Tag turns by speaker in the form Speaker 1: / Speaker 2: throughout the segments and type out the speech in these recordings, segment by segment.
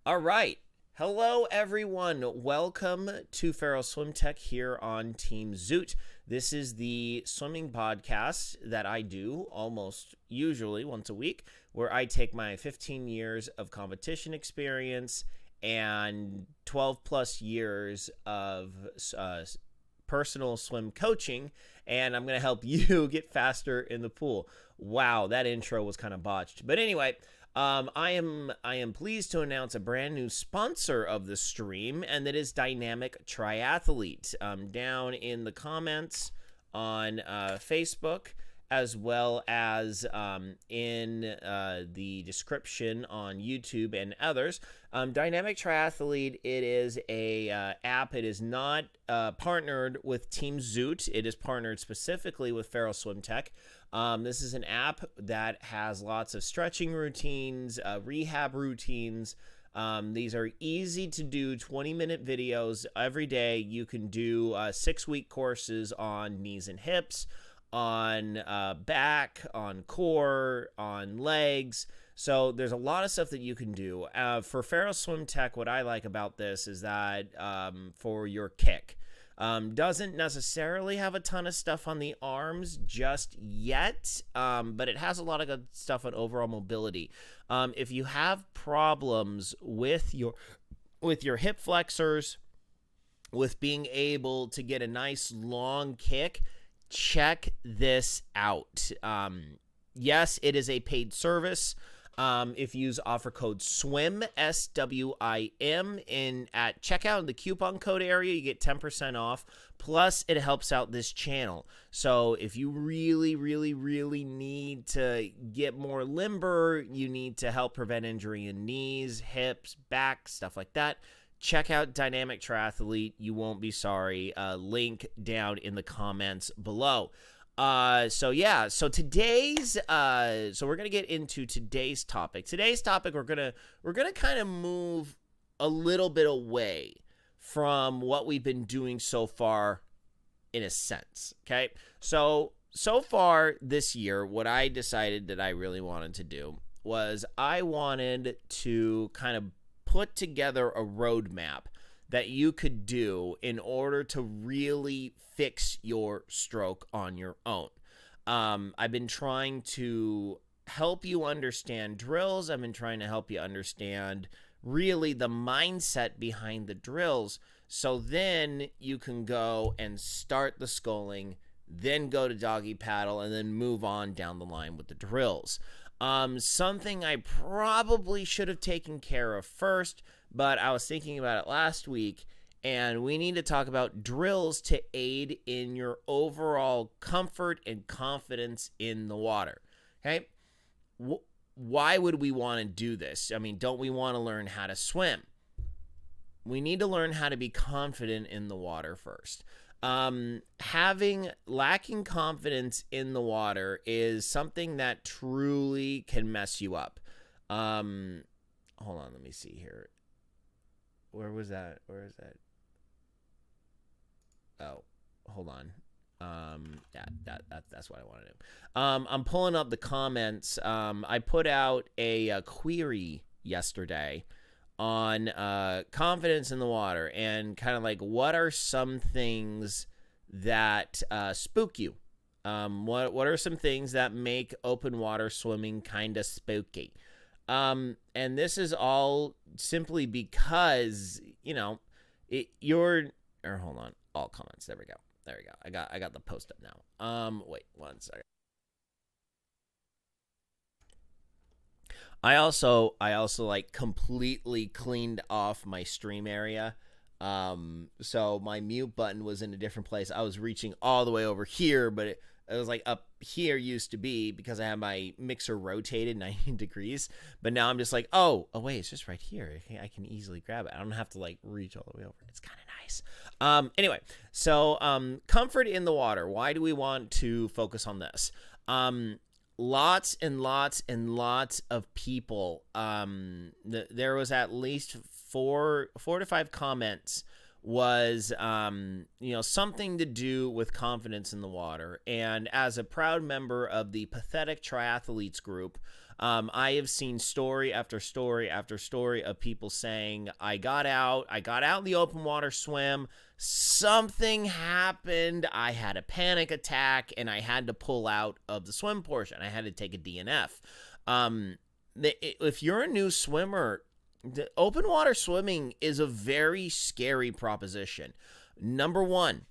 Speaker 1: All right. Hello, everyone. Welcome to Ferrell Swim Tech here on Team Zoot. This is the swimming podcast that I do almost usually once a week, where I take my 15 years of competition experience and 12 plus years of personal swim coaching, and I'm going to help you get faster in the pool. Wow, that intro was kind of botched. But anyway, I am pleased to announce a brand new sponsor of the stream, and that is Dynamic Triathlete. Down in the comments on Facebook, as well as in the description on YouTube and others. Dynamic Triathlete, it is a app. It is not partnered with Team Zoot. It is partnered specifically with Ferrell Swim Tech. This is an app that has lots of stretching routines, rehab routines. These are easy to do 20-minute videos every day. You can do 6-week courses on knees and hips, on back, on core, on legs. So there's a lot of stuff that you can do. For Ferrell Swim Tech, what I like about this is that for your kick, doesn't necessarily have a ton of stuff on the arms just yet, but it has a lot of good stuff on overall mobility. If you have problems with your hip flexors, with being able to get a nice long kick, check this out. Yes, it is a paid service. If you use offer code SWIM, SWIM, at checkout in the coupon code area, you get 10% off. Plus, it helps out this channel. So if you really, really, really need to get more limber, you need to help prevent injury in knees, hips, back, stuff like that, check out Dynamic Triathlete. You won't be sorry. Link down in the comments below. So today's so we're gonna get into today's topic. Today's topic, we're gonna kind of move a little bit away from what we've been doing so far, in a sense. Okay, so far this year, what I decided that I really wanted to do was I wanted to kind of put together a roadmap that you could do in order to really fix your stroke on your own. I've been trying to help you understand drills. I've been trying to help you understand really the mindset behind the drills, so then you can go and start the sculling, then go to doggy paddle, and then move on down the line with the drills. Something I probably should have taken care of first, but I was thinking about it last week, and we need to talk about drills to aid in your overall comfort and confidence in the water. Okay? Why would we want to do this? I mean, don't we want to learn how to swim? We need to learn how to be confident in the water first. Lacking confidence in the water is something that truly can mess you up. Hold on, let me see here. Where was that? Where is that? Oh, hold on. That's what I want to do. I'm pulling up the comments. I put out a query yesterday on confidence in the water, and kind of like, what are some things that spook you? What are some things that make open water swimming kind of spooky? And this is all simply because, hold on, all comments. There we go. I got the post up now. Wait one second. I also like completely cleaned off my stream area. So my mute button was in a different place. I was reaching all the way over here, but it was like up here used to be, because I have my mixer rotated 90 degrees. But now I'm just like, oh wait, it's just right here. I can easily grab it. I don't have to like reach all the way over. It's kind of nice. Anyway, so comfort in the water. Why do we want to focus on this? Lots and lots and lots of people. There was at least four to five comments was, something to do with confidence in the water. And as a proud member of the Pathetic Triathletes group, I have seen story after story after story of people saying, I got out in the open water swim, something happened, I had a panic attack, and I had to pull out of the swim portion. I had to take a DNF. If you're a new swimmer, the open water swimming is a very scary proposition. Number one,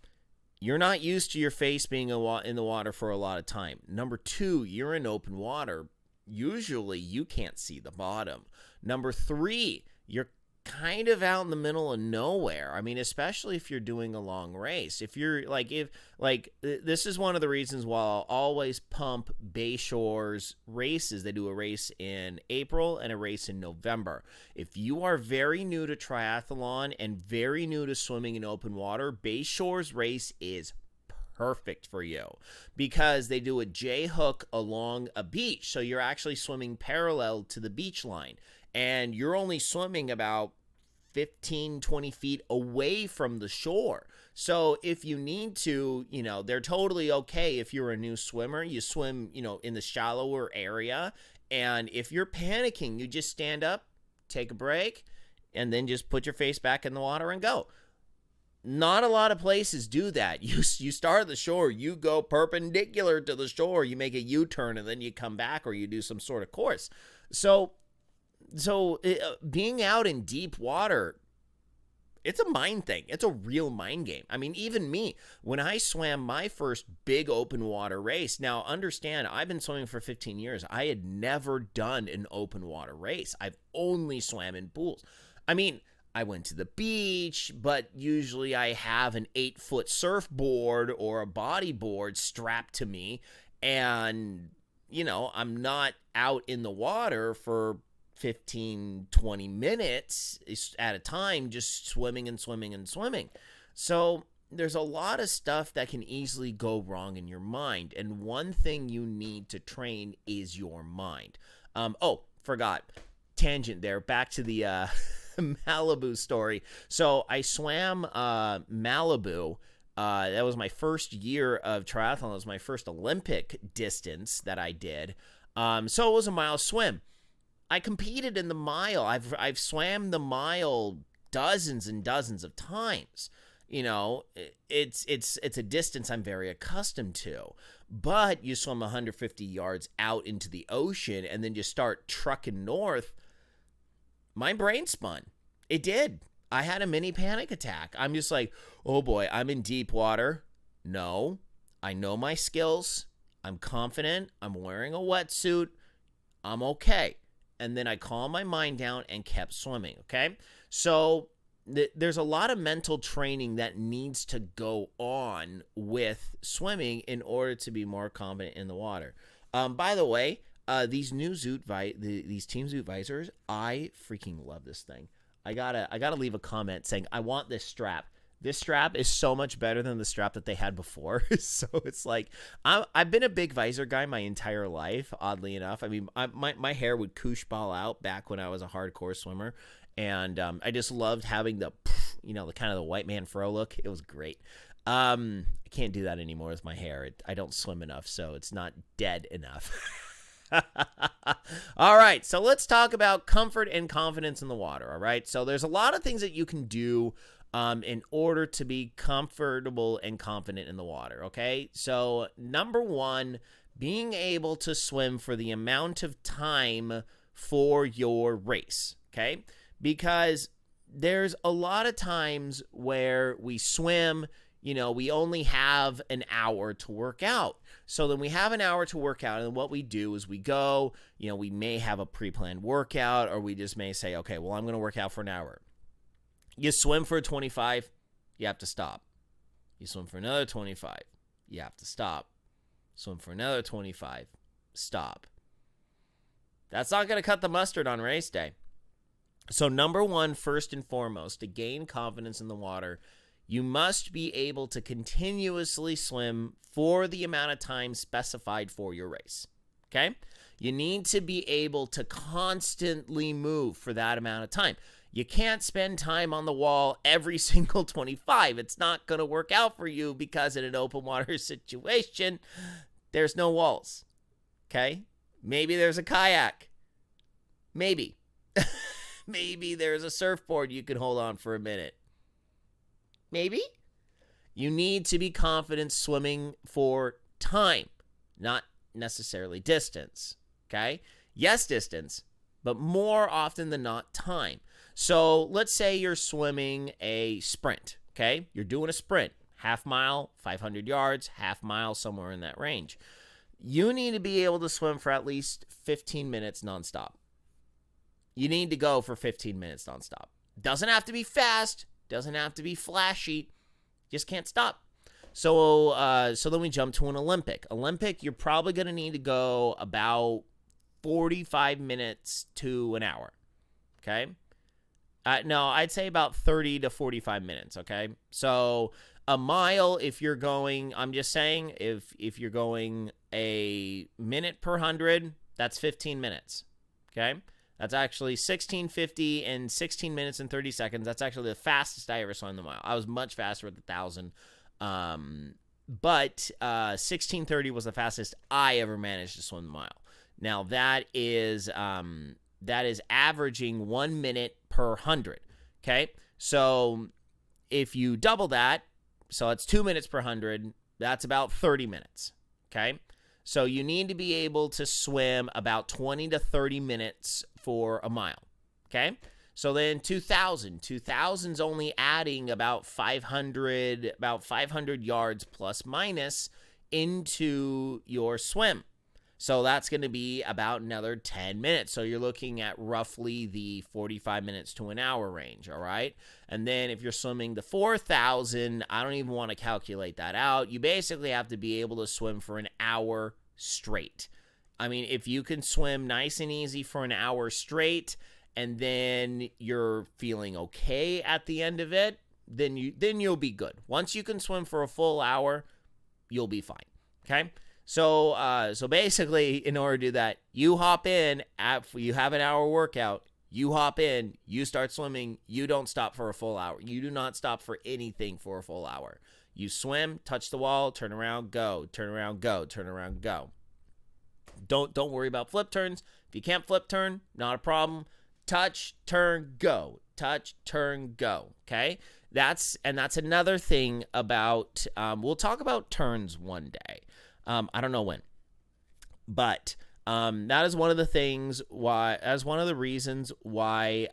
Speaker 1: you're not used to your face being in the water for a lot of time. Number two, you're in open water. Usually you can't see the bottom. Number three, you're kind of out in the middle of nowhere. I mean, especially if you're doing a long race. This is one of the reasons why I'll always pump Bayshore's races. They do a race in April and a race in November. If you are very new to triathlon and very new to swimming in open water, Bayshore's race is perfect for you because they do a J hook along a beach. So you're actually swimming parallel to the beach line. And you're only swimming about 15, 20 feet away from the shore. So if you need to, they're totally okay if you're a new swimmer. You swim, in the shallower area. And if you're panicking, you just stand up, take a break, and then just put your face back in the water and go. Not a lot of places do that. You start at the shore, you go perpendicular to the shore, you make a U-turn, and then you come back or you do some sort of course. So being out in deep water, it's a mind thing. It's a real mind game. I mean, even me, when I swam my first big open water race, now understand, I've been swimming for 15 years. I had never done an open water race. I've only swam in pools. I mean, I went to the beach, but usually I have an 8-foot surfboard or a bodyboard strapped to me. And, I'm not out in the water for 15, 20 minutes at a time, just swimming and swimming and swimming. So there's a lot of stuff that can easily go wrong in your mind. And one thing you need to train is your mind. Forgot. Tangent there. Back to the Malibu story. So I swam Malibu. That was my first year of triathlon. It was my first Olympic distance that I did. So it was a mile swim. I competed in the mile. I've swam the mile dozens and dozens of times. It's a distance I'm very accustomed to. But you swim 150 yards out into the ocean and then just start trucking north. My brain spun. It did. I had a mini panic attack. I'm just like, oh boy, I'm in deep water. No, I know my skills. I'm confident. I'm wearing a wetsuit. I'm okay. And then I calmed my mind down and kept swimming, okay? So there's a lot of mental training that needs to go on with swimming in order to be more confident in the water. By the way, these new these Team Zoot visors, I freaking love this thing. I gotta leave a comment saying I want this strap. This strap is so much better than the strap that they had before. So it's like, I've been a big visor guy my entire life, oddly enough. I mean, my hair would koosh ball out back when I was a hardcore swimmer. And I just loved having the kind of the white man Ferrell look. It was great. I can't do that anymore with my hair. I don't swim enough, so it's not dead enough. All right, so let's talk about comfort and confidence in the water, all right? So there's a lot of things that you can do in order to be comfortable and confident in the water, okay? So number one, being able to swim for the amount of time for your race, okay? Because there's a lot of times where we swim, we only have an hour to work out. So then we have an hour to work out, and what we do is we go, we may have a pre-planned workout, or we just may say, okay, well, I'm going to work out for an hour. You swim for 25, you have to stop. You swim for another 25, you have to stop. Swim for another 25, stop. That's not going to cut the mustard on race day. So number one, first and foremost, to gain confidence in the water, you must be able to continuously swim for the amount of time specified for your race, okay? You need to be able to constantly move for that amount of time. You can't spend time on the wall every single 25. It's not going to work out for you because in an open water situation, there's no walls. Okay? Maybe there's a kayak. Maybe. Maybe there's a surfboard you can hold on for a minute. Maybe. You need to be confident swimming for time, not necessarily distance. Okay? Yes, distance, but more often than not, time. So let's say you're swimming a sprint. Okay? You're doing a sprint. Half mile, 500 yards, half mile, somewhere in that range. You need to be able to swim for at least 15 minutes nonstop. You need to go for 15 minutes nonstop. Doesn't have to be fast. Doesn't have to be flashy. Just can't stop. So then we jump to an Olympic. Olympic, you're probably going to need to go about 45 minutes to an hour. Okay? No, I'd say about 30 to 45 minutes. Okay? So a mile, if you're going, I'm just saying, if you're going a minute per 100, that's 15 minutes. Okay? That's actually 1650 and 16 minutes and 30 seconds. That's actually the fastest I ever swam the mile. I was much faster at the 1,000. But 1630 was the fastest I ever managed to swim the mile. Now that is averaging 1 minute per 100. Okay? So if you double that, so it's 2 minutes per 100, that's about 30 minutes. Okay? So you need to be able to swim about 20 to 30 minutes for a mile, okay? So then 2,000's only adding about 500 yards plus minus into your swim. So that's going to be about another 10 minutes. So you're looking at roughly the 45 minutes to an hour range, all right? And then if you're swimming the 4,000, I don't even want to calculate that out. You basically have to be able to swim for an hour straight. I mean, if you can swim nice and easy for an hour straight and then you're feeling okay at the end of it, then you'll be good. Once you can swim for a full hour, you'll be fine, okay? So basically, in order to do that, you hop in, you have an hour workout, you hop in, you start swimming, you don't stop for a full hour. You do not stop for anything for a full hour. You swim, touch the wall, turn around, go, turn around, go, turn around, go. Don't worry about flip turns. If you can't flip turn, not a problem. Touch, turn, go. Touch, turn, go. Okay? That's another thing about, we'll talk about turns one day. I don't know when, but that is one of the things why, as one of the reasons why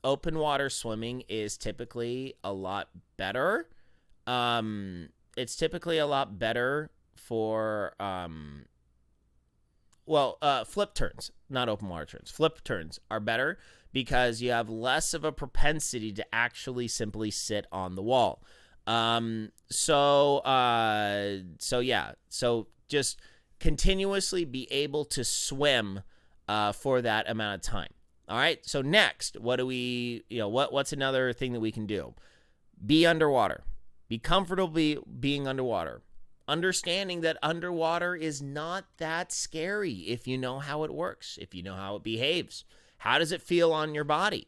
Speaker 1: open water swimming is typically a lot better. It's typically a lot better for flip turns, not open water turns. Flip turns are better because you have less of a propensity to actually simply sit on the wall. So just continuously be able to swim for that amount of time. All right. So next, what's another thing that we can do? Be underwater. Be comfortable being underwater. Understanding that underwater is not that scary if you know how it works, if you know how it behaves. How does it feel on your body?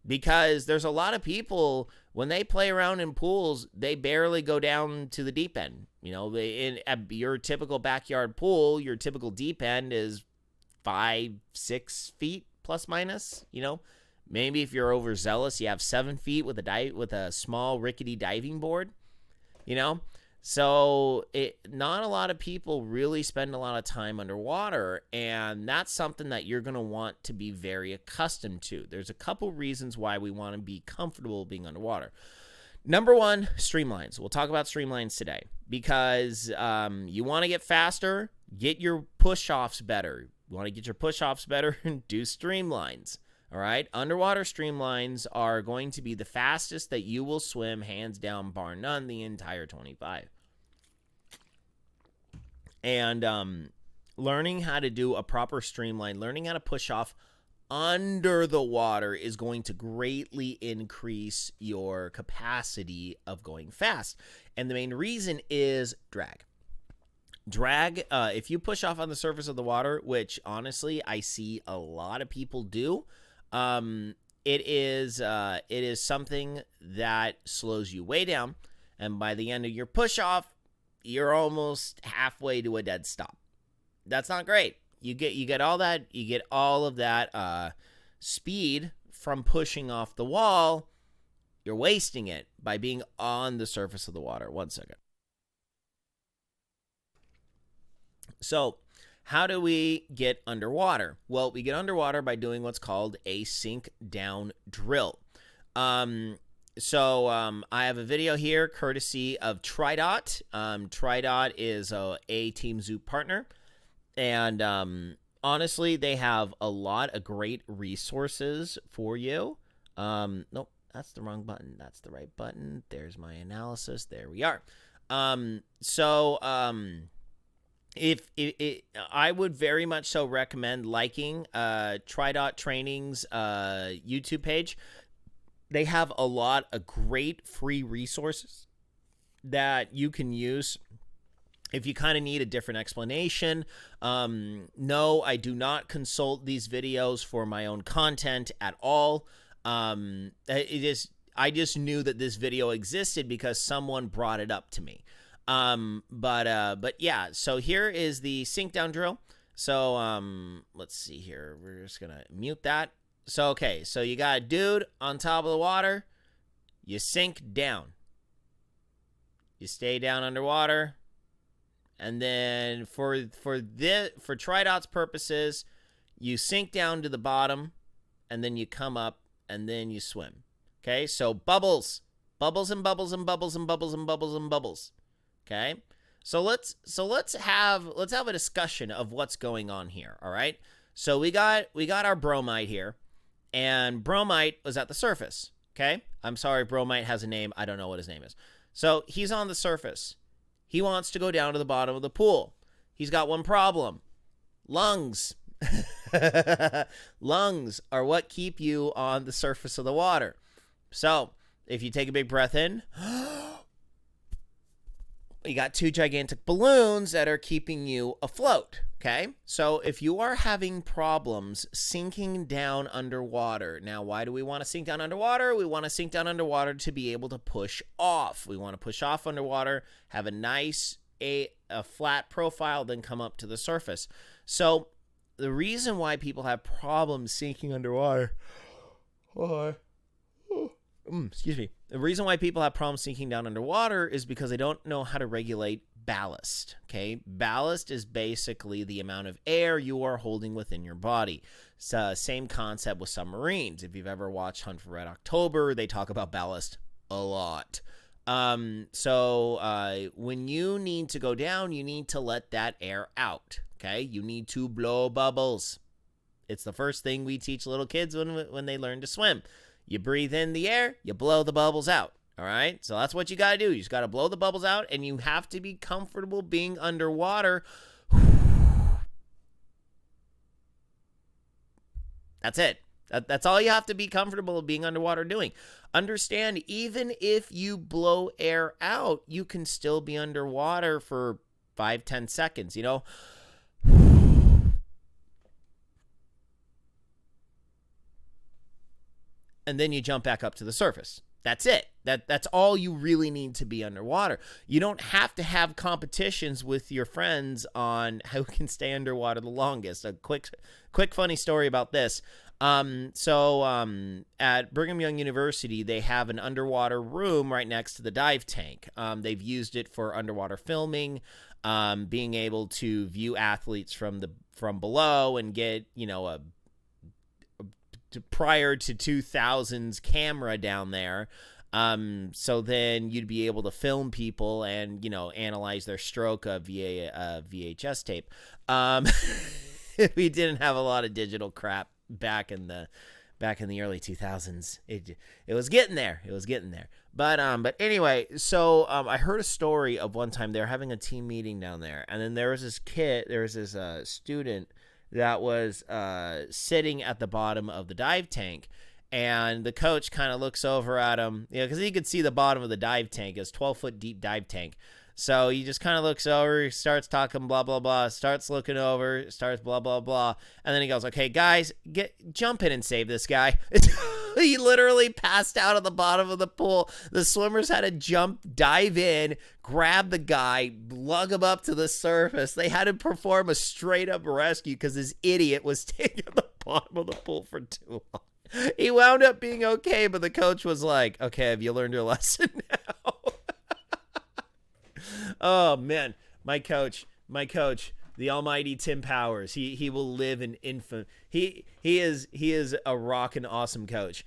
Speaker 1: Because there's a lot of people, when they play around in pools, they barely go down to the deep end. In your typical backyard pool, your typical deep end is 5-6 feet plus minus. Maybe if you're overzealous, you have 7 feet with a small rickety diving board. So not a lot of people really spend a lot of time underwater, and that's something that you're going to want to be very accustomed to. There's a couple reasons why we want to be comfortable being underwater. Number one, streamlines. We'll talk about streamlines today because you want to get faster, get your push-offs better. You want to get your push-offs better, do streamlines. All right? Underwater streamlines are going to be the fastest that you will swim, hands down, bar none, the entire 25. And learning how to do a proper streamline, learning how to push off under the water is going to greatly increase your capacity of going fast. And the main reason is drag. Drag, if you push off on the surface of the water, which honestly I see a lot of people do, it is something that slows you way down, and by the end of your push off, you're almost halfway to a dead stop. That's not great. You get all of that speed from pushing off the wall. You're wasting it by being on the surface of the water. 1 second. So, how do we get underwater? Well, we get underwater by doing what's called a sink down drill. I have a video here courtesy of TriDot. TriDot is a Team Zoot partner. And honestly, they have a lot of great resources for you. Nope, that's the wrong button. That's the right button. There's my analysis. There we are. I would very much so recommend liking TriDot Training's YouTube page. They have a lot of great free resources that you can use if you kind of need a different explanation. No, I do not consult these videos for my own content at all. I just knew that this video existed because someone brought it up to me. But yeah, so here is the sink down drill. So, let's see here. We're just gonna mute that. So, okay, so you got a dude on top of the water. You sink down. You stay down underwater. And then for TriDot's purposes, you sink down to the bottom, and then you come up, and then you swim. Okay, so bubbles and bubbles and bubbles and bubbles and bubbles and bubbles. Okay, so let's have a discussion of what's going on here. All right, so we got our bromide here, and bromide was at the surface. Okay, I'm sorry, bromide has a name. I don't know what his name is. So he's on the surface. He wants to go down to the bottom of the pool. He's got one problem: lungs. Lungs are what keep you on the surface of the water. So if you take a big breath in, you got two gigantic balloons that are keeping you afloat. Okay, so if you are having problems sinking down underwater, now why do we want to sink down underwater? We want to sink down underwater to be able to push off. We want to push off underwater, have a nice a flat profile, then come up to the surface. So the reason why people have problems sinking underwater, excuse me. The reason why people have problems sinking down underwater is because they don't know how to regulate ballast. Okay, ballast is basically the amount of air you are holding within your body. It's same concept with submarines. If you've ever watched Hunt for Red October, they talk about ballast a lot. When you need to go down, you need to let that air out. Okay, you need to blow bubbles. It's the first thing we teach little kids when they learn to swim. You breathe in the air, you blow the bubbles out. All right, so that's what you got to do. You just got to blow the bubbles out, and you have to be comfortable being underwater. That's it. That's all you have to be comfortable being underwater doing. Understand, even if you blow air out, you can still be underwater for 5-10 seconds, you know. And then you jump back up to the surface. That's it. That's all you really need to be underwater. You don't have to have competitions with your friends on who can stay underwater the longest. A quick funny story about this. At Brigham Young University, they have an underwater room right next to the dive tank. They've used it for underwater filming, being able to view athletes from below and get, you know, prior to 2000's camera down there. So then you'd be able to film people and, you know, analyze their stroke via VHS tape. We didn't have a lot of digital crap back in the early 2000s. It was getting there. But anyway, so I heard a story of one time they were having a team meeting down there, and then there was this student that was sitting at the bottom of the dive tank, and the coach kind of looks over at him, you know, because he could see the bottom of the dive tank. It's 12-foot deep dive tank. So he just kind of looks over, starts talking blah blah blah, starts looking over, starts blah blah blah, and then he goes, "Okay, guys, jump in and save this guy." He literally passed out at the bottom of the pool. The swimmers had to jump, dive in, grab the guy, lug him up to the surface. They had to perform a straight up rescue because this idiot was staying at the bottom of the pool for too long. He wound up being okay, but the coach was like, "Okay, have you learned your lesson now?" Oh man, my coach, the almighty Tim Powers. He will live in infamy. He is a rockin' awesome coach.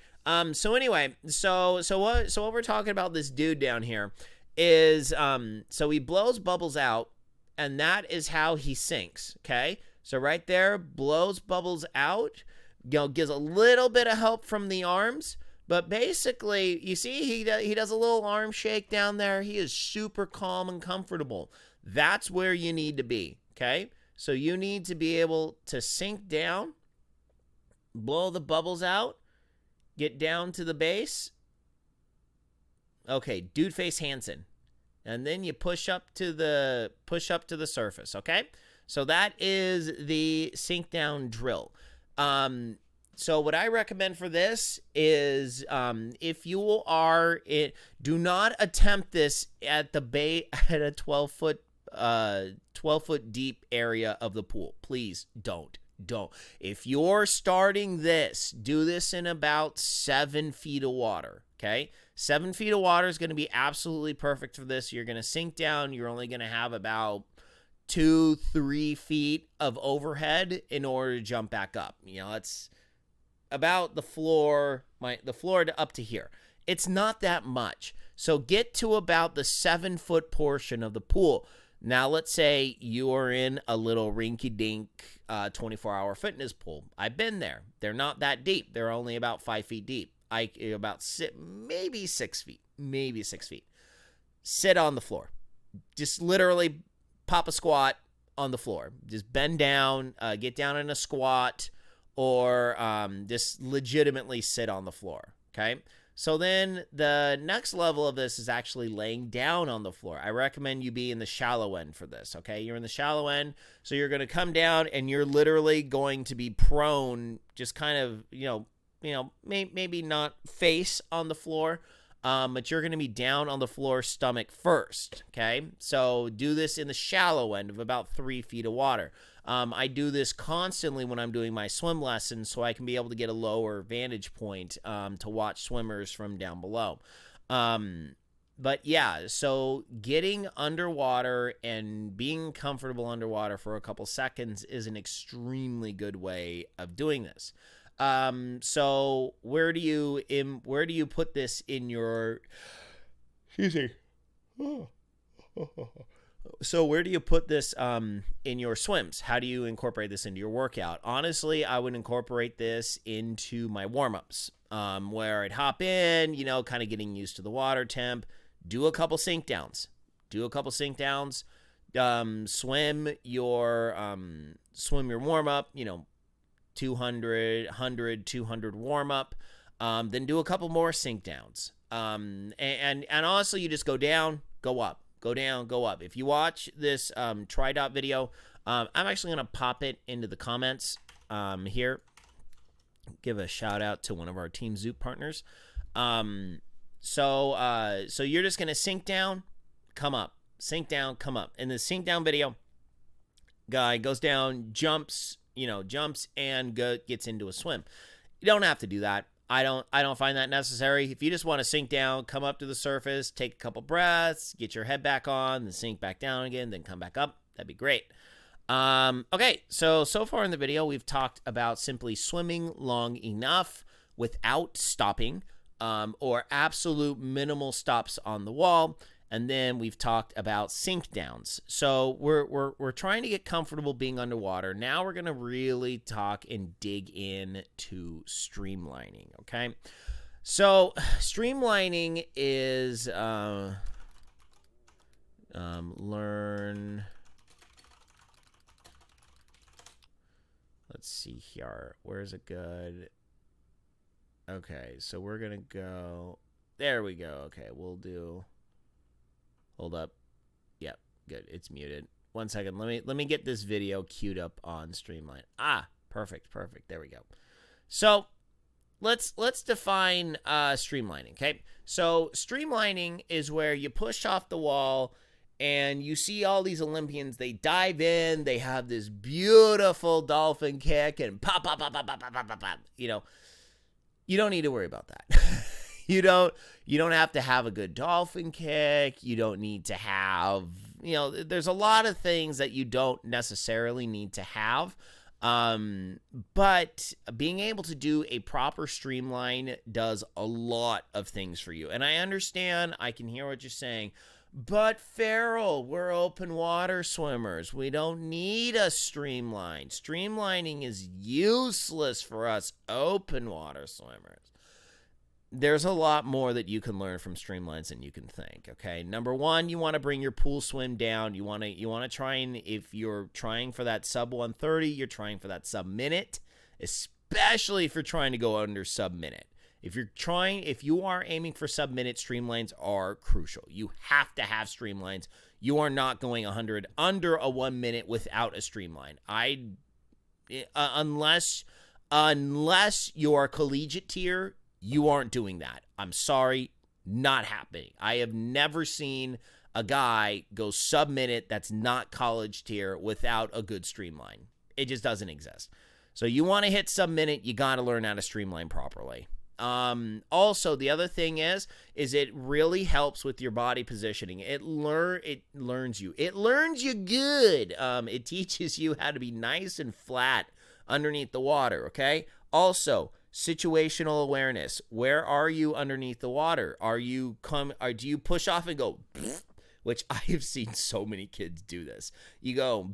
Speaker 1: So anyway, so what we're talking about, this dude down here is so he blows bubbles out, and that is how he sinks. Okay, so right there, blows bubbles out. Gives a little bit of help from the arms. But basically, you see, he does a little arm shake down there. He is super calm and comfortable. That's where you need to be, okay? So you need to be able to sink down, blow the bubbles out, get down to the base. Okay, dude face Hansen. And then you push up to the surface, okay? So that is the sink down drill. So what I recommend for this is if you are do not attempt this at the bay at a 12 foot deep area of the pool. Please don't. If you're starting this, do this in about 7 feet of water. Okay, 7 feet of water is going to be absolutely perfect for this. You're going to sink down. You're only going to have about 2-3 feet of overhead in order to jump back up. You know, it's about the floor to up to here. It's not that much. So get to about the 7 foot portion of the pool. Now, let's say you are in a little rinky-dink 24-hour fitness pool. I've been there. They're not that deep. They're only about 5 feet deep. Maybe 6 feet. Maybe 6 feet. Sit on the floor. Just literally pop a squat on the floor. Just bend down, get down in a squat, or just legitimately sit on the floor, okay? So then the next level of this is actually laying down on the floor. I recommend you be in the shallow end for this, okay? You're in the shallow end, so you're going to come down and you're literally going to be prone, just kind of, maybe not face on the floor, but you're going to be down on the floor, stomach first, okay? So do this in the shallow end of about 3 feet of water. I do this constantly when I'm doing my swim lessons so I can be able to get a lower vantage point to watch swimmers from down below. But yeah, so getting underwater and being comfortable underwater for a couple seconds is an extremely good way of doing this. So where do you put this in your, excuse me. So where do you put this in your swims? How do you incorporate this into your workout? Honestly, I would incorporate this into my warm-ups, where I'd hop in, kind of getting used to the water temp, do a couple sink downs, swim your warm-up, 200 warm-up, then do a couple more sink downs. And also you just go down, go up. Go down, go up. If you watch this tri-dot video, I'm actually going to pop it into the comments here. Give a shout out to one of our Team Zoot partners. So you're just going to sink down, come up. Sink down, come up. In the sink down video, guy goes down, jumps, and gets into a swim. You don't have to do that. I don't find that necessary. If you just want to sink down, come up to the surface, take a couple breaths, get your head back on, then sink back down again, then come back up, that'd be great. Okay, so far in the video, we've talked about simply swimming long enough without stopping, or absolute minimal stops on the wall. And then we've talked about sink downs. So we're trying to get comfortable being underwater. Now we're going to really talk and dig in to streamlining, okay? So streamlining is learn. Let's see here. Where's it good? Okay, so we're going to go. There we go. Okay, we'll do. Hold up. good. It's muted. 1 second. Let me get this video queued up on Streamline. Perfect. There we go. So let's define streamlining. Okay, so streamlining is where you push off the wall and you see all these Olympians. They dive in. They have this beautiful dolphin kick and pop. You know, you don't need to worry about that. You don't have to have a good dolphin kick. You don't need to have, there's a lot of things that you don't necessarily need to have. But being able to do a proper streamline does a lot of things for you. And I understand, I can hear what you're saying, but Ferrell, we're open water swimmers. We don't need a streamline. Streamlining is useless for us open water swimmers. There's a lot more that you can learn from streamlines than you can think, okay? Number one, you want to bring your pool swim down. You want to try, and if you're trying for that sub 130, you're trying for that sub minute, especially if you're trying to go under sub minute. If you are aiming for sub minute, streamlines are crucial. You have to have streamlines. You are not going 100 under a 1 minute without a streamline. Unless you are collegiate tier, you aren't doing that. I'm sorry, not happening. I have never seen a guy go sub-minute that's not college tier without a good streamline. It just doesn't exist. So you want to hit sub-minute, you got to learn how to streamline properly. Also, the other thing is it really helps with your body positioning. It learns you good. It teaches you how to be nice and flat underneath the water, okay? Also, situational awareness. Where are you underneath the water? Do you push off and go, which I have seen so many kids do this. You go,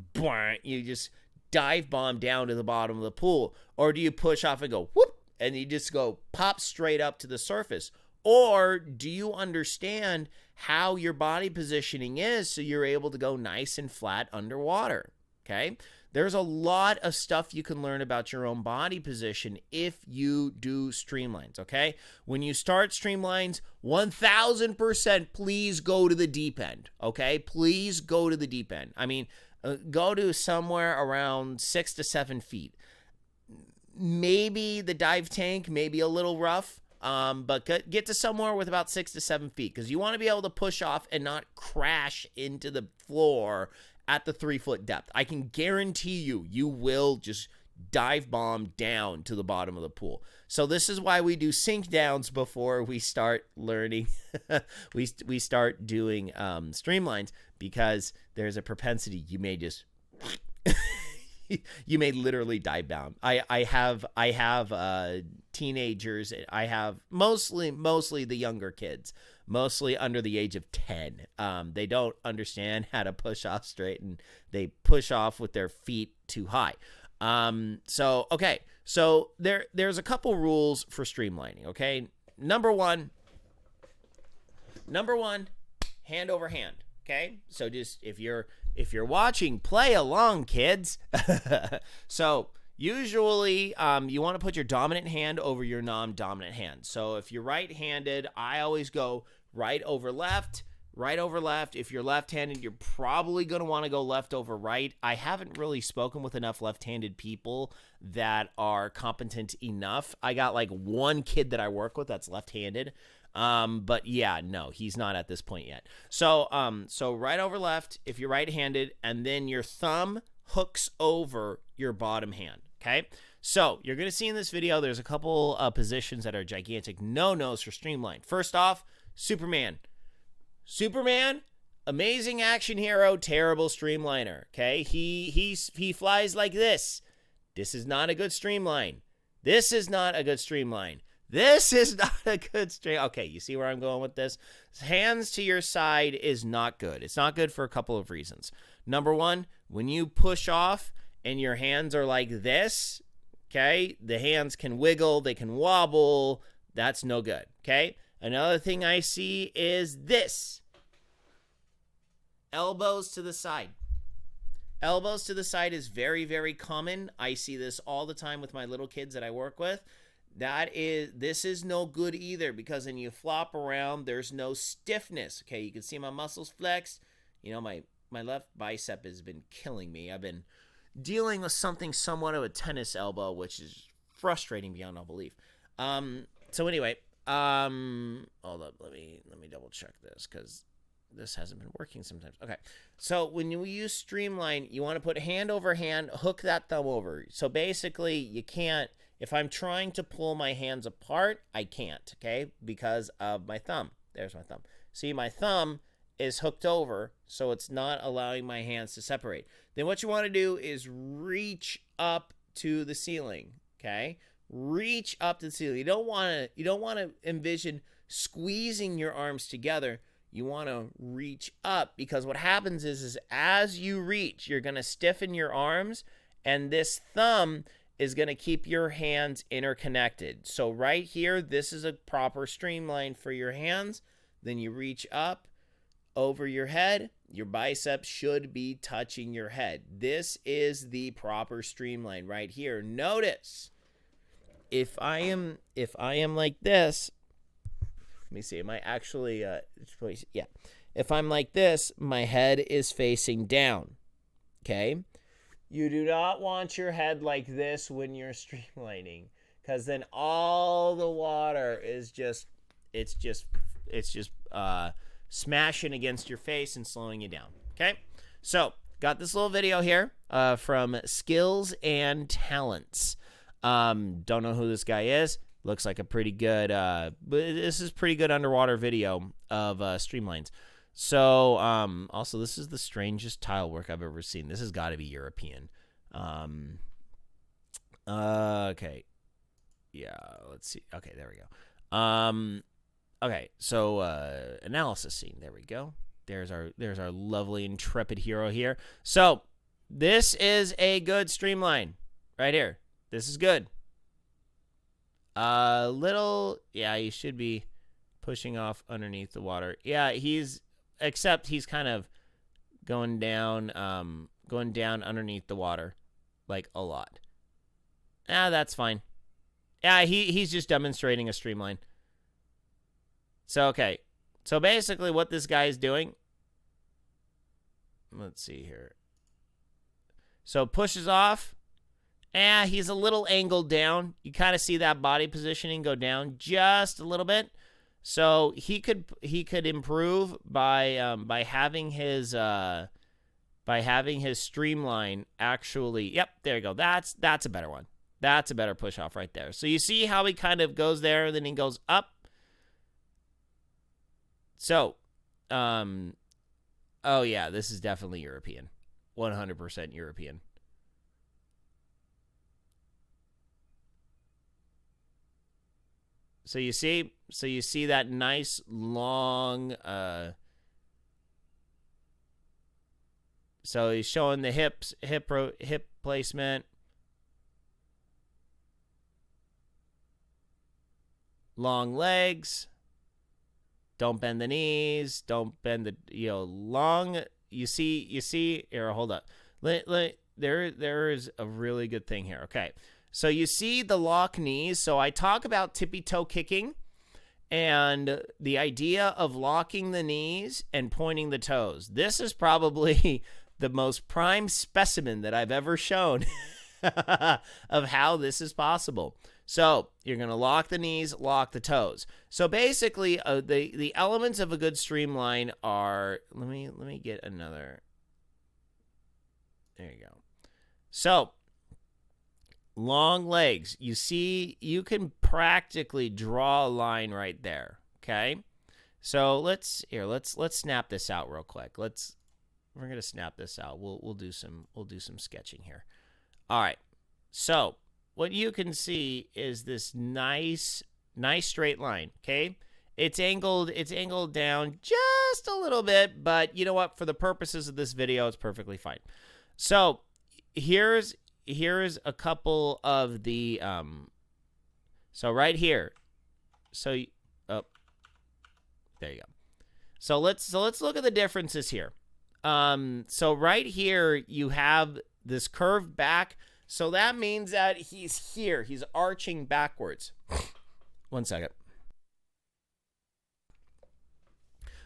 Speaker 1: you just dive bomb down to the bottom of the pool. Or do you push off and go, whoop, and you just go pop straight up to the surface? Or do you understand how your body positioning is so you're able to go nice and flat underwater? Okay? There's a lot of stuff you can learn about your own body position if you do streamlines, okay? When you start streamlines, 1,000% please go to the deep end, okay? Please go to the deep end. I mean, go to somewhere around 6 to 7 feet. Maybe the dive tank may be a little rough, but get to somewhere with about 6 to 7 feet because you want to be able to push off and not crash into the floor at the 3-foot depth. I can guarantee you will just dive bomb down to the bottom of the pool. So this is why we do sink downs before we start learning. we start doing streamlines, because there's a propensity you may just you may literally dive down. I have teenagers. I have mostly the younger kids, mostly under the age of 10. They don't understand how to push off straight, and they push off with their feet too high. So there's a couple rules for streamlining. Okay, number one, hand over hand. Okay, so just if you're watching, play along, kids. So usually you want to put your dominant hand over your non-dominant hand. So if you're right-handed, I always go right over left. If you're left-handed, you're probably going to want to go left over right. I haven't really spoken with enough left-handed people that are competent enough. I got like one kid that I work with that's left-handed. But yeah, no, he's not at this point yet. So right over left if you're right-handed, and then your thumb hooks over your bottom hand. Okay. So you're going to see in this video, there's a couple positions that are gigantic no-nos for streamline. First off, Superman, amazing action hero, terrible streamliner. Okay. He flies like this. This is not a good streamline. This is not a good stream. Okay, you see where I'm going with this? Hands to your side is not good. It's not good for a couple of reasons. Number one, when you push off and your hands are like this, okay, the hands can wiggle, they can wobble. That's no good, okay? Another thing I see is this. Elbows to the side. Elbows to the side is very, very common. I see this all the time with my little kids that I work with. This is no good either, because when you flop around, there's no stiffness. Okay, you can see my muscles flexed. You know, my left bicep has been killing me. I've been dealing with something somewhat of a tennis elbow, which is frustrating beyond all belief. So anyway, hold up, let me double check this because this hasn't been working sometimes. Okay, so when you use Streamline, you want to put hand over hand, hook that thumb over. So basically, you can't. If I'm trying to pull my hands apart, I can't. Okay, because of my thumb. There's my thumb. See, my thumb is hooked over, so it's not allowing my hands to separate. Then what you want to do is reach up to the ceiling. Okay, reach up to the ceiling. You don't want to envision squeezing your arms together. You want to reach up, because what happens is as you reach, you're going to stiffen your arms, and this thumb is going to keep your hands interconnected. So right here, this is a proper streamline for your hands. Then you reach up over your head. Your biceps should be touching your head. This is the proper streamline right here. Notice, if I am like this, let me see, am I actually, yeah. If I'm like this, my head is facing down, okay? You do not want your head like this when you're streamlining, because then all the water is just smashing against your face and slowing you down, okay? So, got this little video here from Skills and Talents. Don't know who this guy is. Looks like a pretty good, but this is pretty good underwater video of streamlines. So, also, this is the strangest tile work I've ever seen. This has got to be European. Okay. Yeah, let's see. Okay, there we go. Okay, so, analysis scene. There we go. There's our lovely, intrepid hero here. So, this is a good streamline right here. This is good. Yeah, he should be pushing off underneath the water. Yeah, except he's kind of going down underneath the water, like a lot. That's fine. Yeah, he's just demonstrating a streamline. So, okay. So basically what this guy is doing, let's see here. So pushes off. He's a little angled down. You kind of see that body positioning go down just a little bit. So he could improve by having his streamline actually. Yep, there you go. That's a better one. That's a better push off right there. So you see how he kind of goes there, and then he goes up. So, oh yeah, this is definitely European. 100% European. So you see that nice long, so he's showing the hip placement. Long legs. Don't bend the knees. Don't bend the, long. You see, here, hold up. There is a really good thing here. Okay. So you see the lock knees. So I talk about tippy toe kicking and the idea of locking the knees and pointing the toes. This is probably the most prime specimen that I've ever shown of how this is possible. So you're going to lock the knees, lock the toes. So basically, the elements of a good streamline are, let me get another. There you go. So long legs. You see, you can practically draw a line right there. Okay. So let's snap this out real quick. We're gonna snap this out. We'll do some sketching here. All right. So what you can see is this nice straight line. Okay. It's angled down just a little bit, but you know what? For the purposes of this video, it's perfectly fine. So here's a couple of the so right here. So there you go. So let's look at the differences here. So right here you have this curved back. So that means that he's here. He's arching backwards. One second.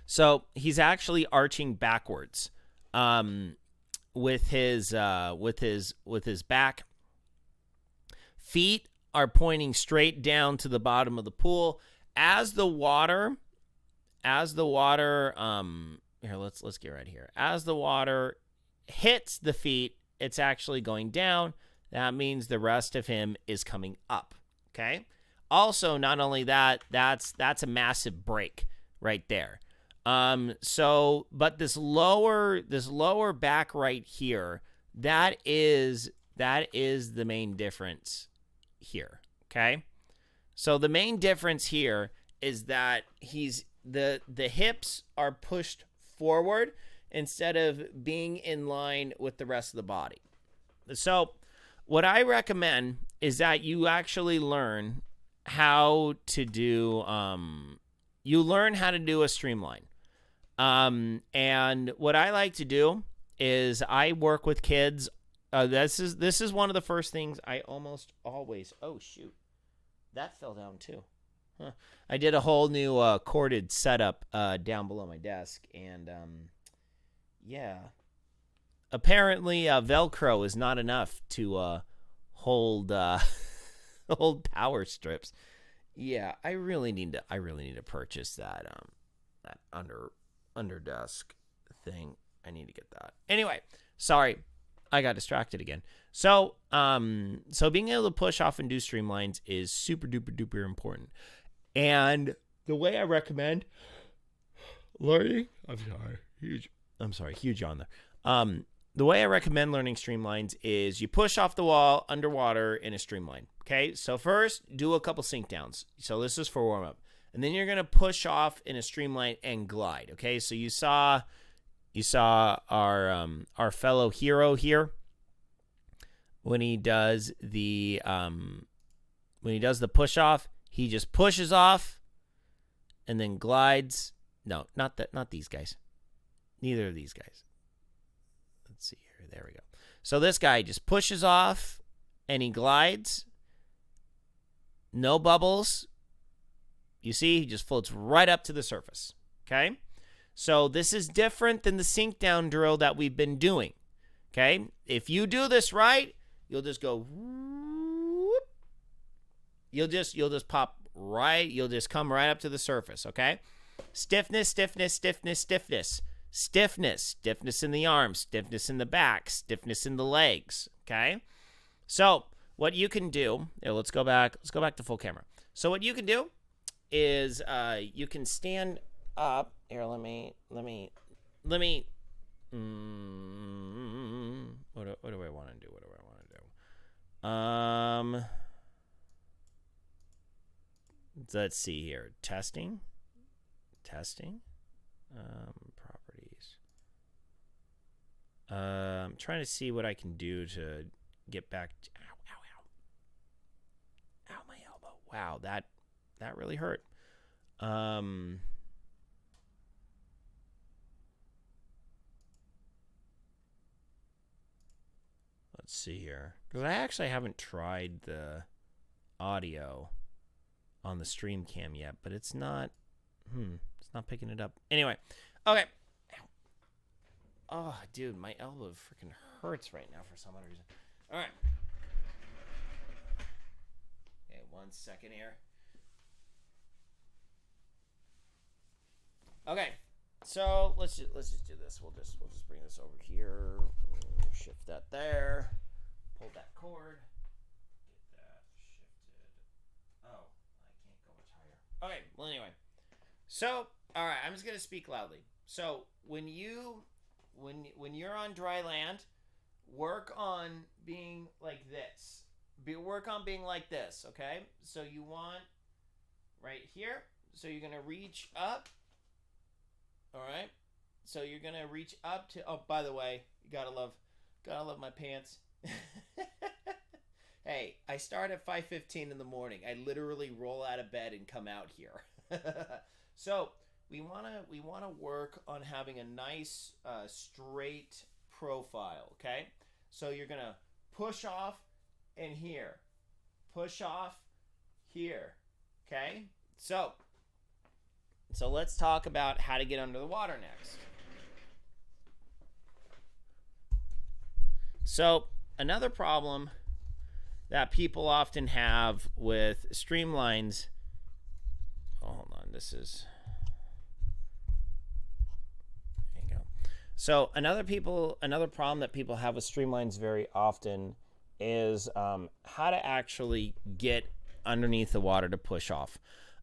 Speaker 1: So he's actually arching backwards. with his back. Feet are pointing straight down to the bottom of the pool. As the water, here, let's get right here. As the water hits the feet, it's actually going down. That means the rest of him is coming up. Okay. Also, not only that, that's a massive break right there. But this lower back right here, that is the main difference here. Okay. So the main difference here is that the hips are pushed forward instead of being in line with the rest of the body. So what I recommend is that you actually learn how to do a streamline. And what I like to do is I work with kids. This is one of the first things I almost always. Oh shoot, that fell down too. Huh. I did a whole new corded setup down below my desk, and yeah. Apparently, Velcro is not enough to hold hold power strips. Yeah, I really need to purchase that under desk thing. I need to get that. Anyway, sorry, I got distracted again. So being able to push off and do streamlines is super duper duper important. And the way I recommend learning, huge on there. The way I recommend learning streamlines is you push off the wall underwater in a streamline. Okay, so first do a couple sink downs. So this is for warm up, and then you're gonna push off in a streamline and glide. Okay, so you saw our fellow hero here when he does the push off. He just pushes off and then glides. No, not these guys. Neither of these guys. Let's see here. There we go. So this guy just pushes off and he glides. No bubbles. You see, he just floats right up to the surface. Okay? So this is different than the sink down drill that we've been doing. Okay? If you do this right, you'll just go whoop. You'll just pop right, you'll just come right up to the surface, okay? Stiffness, stiffness, stiffness, stiffness. Stiffness in the arms, stiffness in the back, stiffness in the legs, okay? So what you can do, let's go back to full camera. So what you can do is you can stand up. Here, let me. What do I want to do? Let's see here. Testing. Properties. I'm trying to see what I can do to get back to, ow, my elbow. Wow, that really hurt. Let's see here, because I actually haven't tried the audio on the stream cam yet, but it's not picking it up. Anyway, okay. Oh, dude, my elbow freaking hurts right now for some other reason. All right. Okay, 1 second here. Okay, so let's just do this. We'll just bring this over here. Shift that there. Pull that cord. Get that shifted. Oh, I can't go much higher. Okay, well anyway. So, all right, I'm just gonna speak loudly. So when you're on dry land, work on being like this. Work on being like this, okay? So you want right here. So you're gonna reach up. All right. So you're gonna reach up to. Oh, by the way, you gotta love my pants. Hey, I start at 5:15 in the morning. I literally roll out of bed and come out here. So we wanna work on having a nice straight profile. Okay. So you're gonna push off and here, push off here. Okay. So let's talk about how to get under the water next. So another problem that people often have with streamlines. Oh, hold on. There you go. So another problem that people have with streamlines very often is how to actually get underneath the water to push off.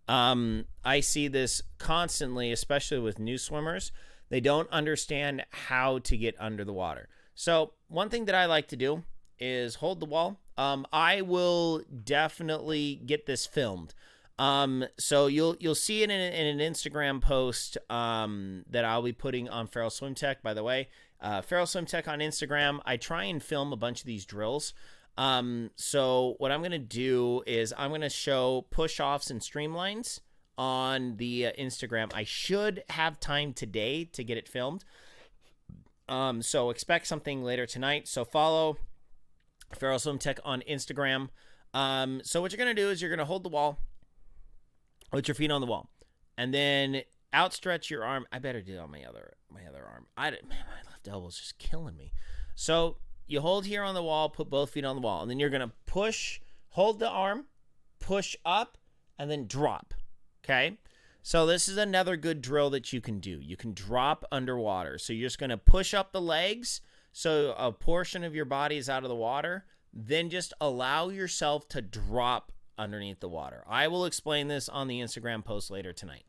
Speaker 1: I see this constantly, especially with new swimmers. They don't understand how to get under the water. So one thing that I like to do is hold the wall. I will definitely get this filmed. So you'll see it in an Instagram post that I'll be putting on Ferrell Swim Tech. By the way, Ferrell Swim Tech on Instagram. I try and film a bunch of these drills. So what I'm gonna do is I'm gonna show push-offs and streamlines on the Instagram. I should have time today to get it filmed. So expect something later tonight. So follow Ferrell Swim Tech on Instagram. So what you're going to do is you're going to hold the wall, put your feet on the wall, and then outstretch your arm. I better do it on my other arm. My left elbow's just killing me. So you hold here on the wall, put both feet on the wall, and then you're going to hold the arm, push up, and then drop. Okay? So this is another good drill that you can do. You can drop underwater. So you're just going to push up the legs so a portion of your body is out of the water. Then just allow yourself to drop underneath the water. I will explain this on the Instagram post later tonight.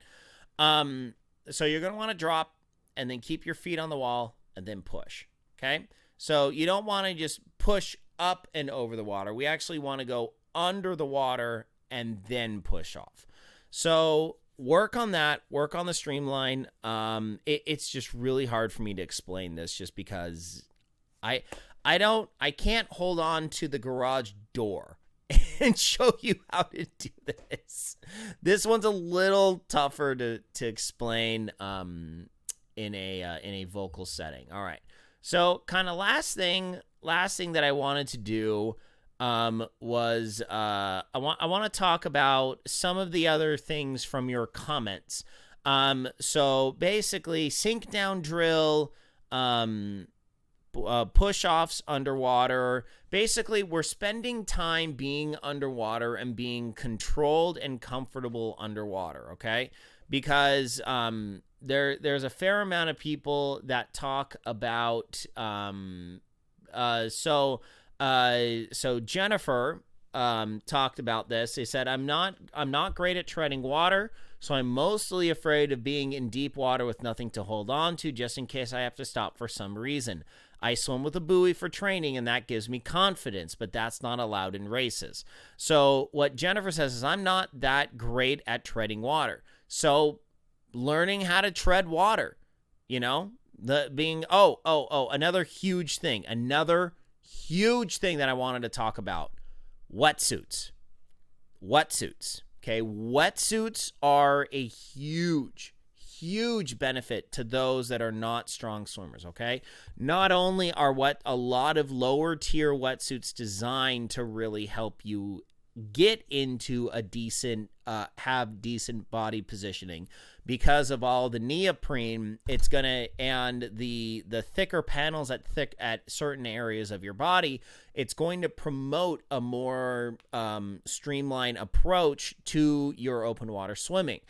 Speaker 1: So you're going to want to drop and then keep your feet on the wall and then push. Okay? So you don't want to just push up and over the water. We actually want to go under the water and then push off. So work on that, work on the streamline. It's just really hard for me to explain this just because I can't hold on to the garage door and show you how to do this. This one's a little tougher to explain in a vocal setting. All right. So kind of last thing that I wanted to do was I want to talk about some of the other things from your comments. So basically sink down drill, push-offs underwater. Basically, we're spending time being underwater and being controlled and comfortable underwater, okay? Because there's a fair amount of people that talk about so Jennifer talked about this. They said, I'm not great at treading water, so I'm mostly afraid of being in deep water with nothing to hold on to just in case I have to stop for some reason. I swim with a buoy for training, and that gives me confidence, but that's not allowed in races. So what Jennifer says is, I'm not that great at treading water. So learning how to tread water, another huge thing that I wanted to talk about, wetsuits. Okay, wetsuits are a huge benefit to those that are not strong swimmers, okay? Not only are a lot of lower tier wetsuits designed to really help you get into a decent, have decent body positioning because of all the neoprene, and the thicker panels at certain areas of your body, it's going to promote a more streamlined approach to your open water swimming.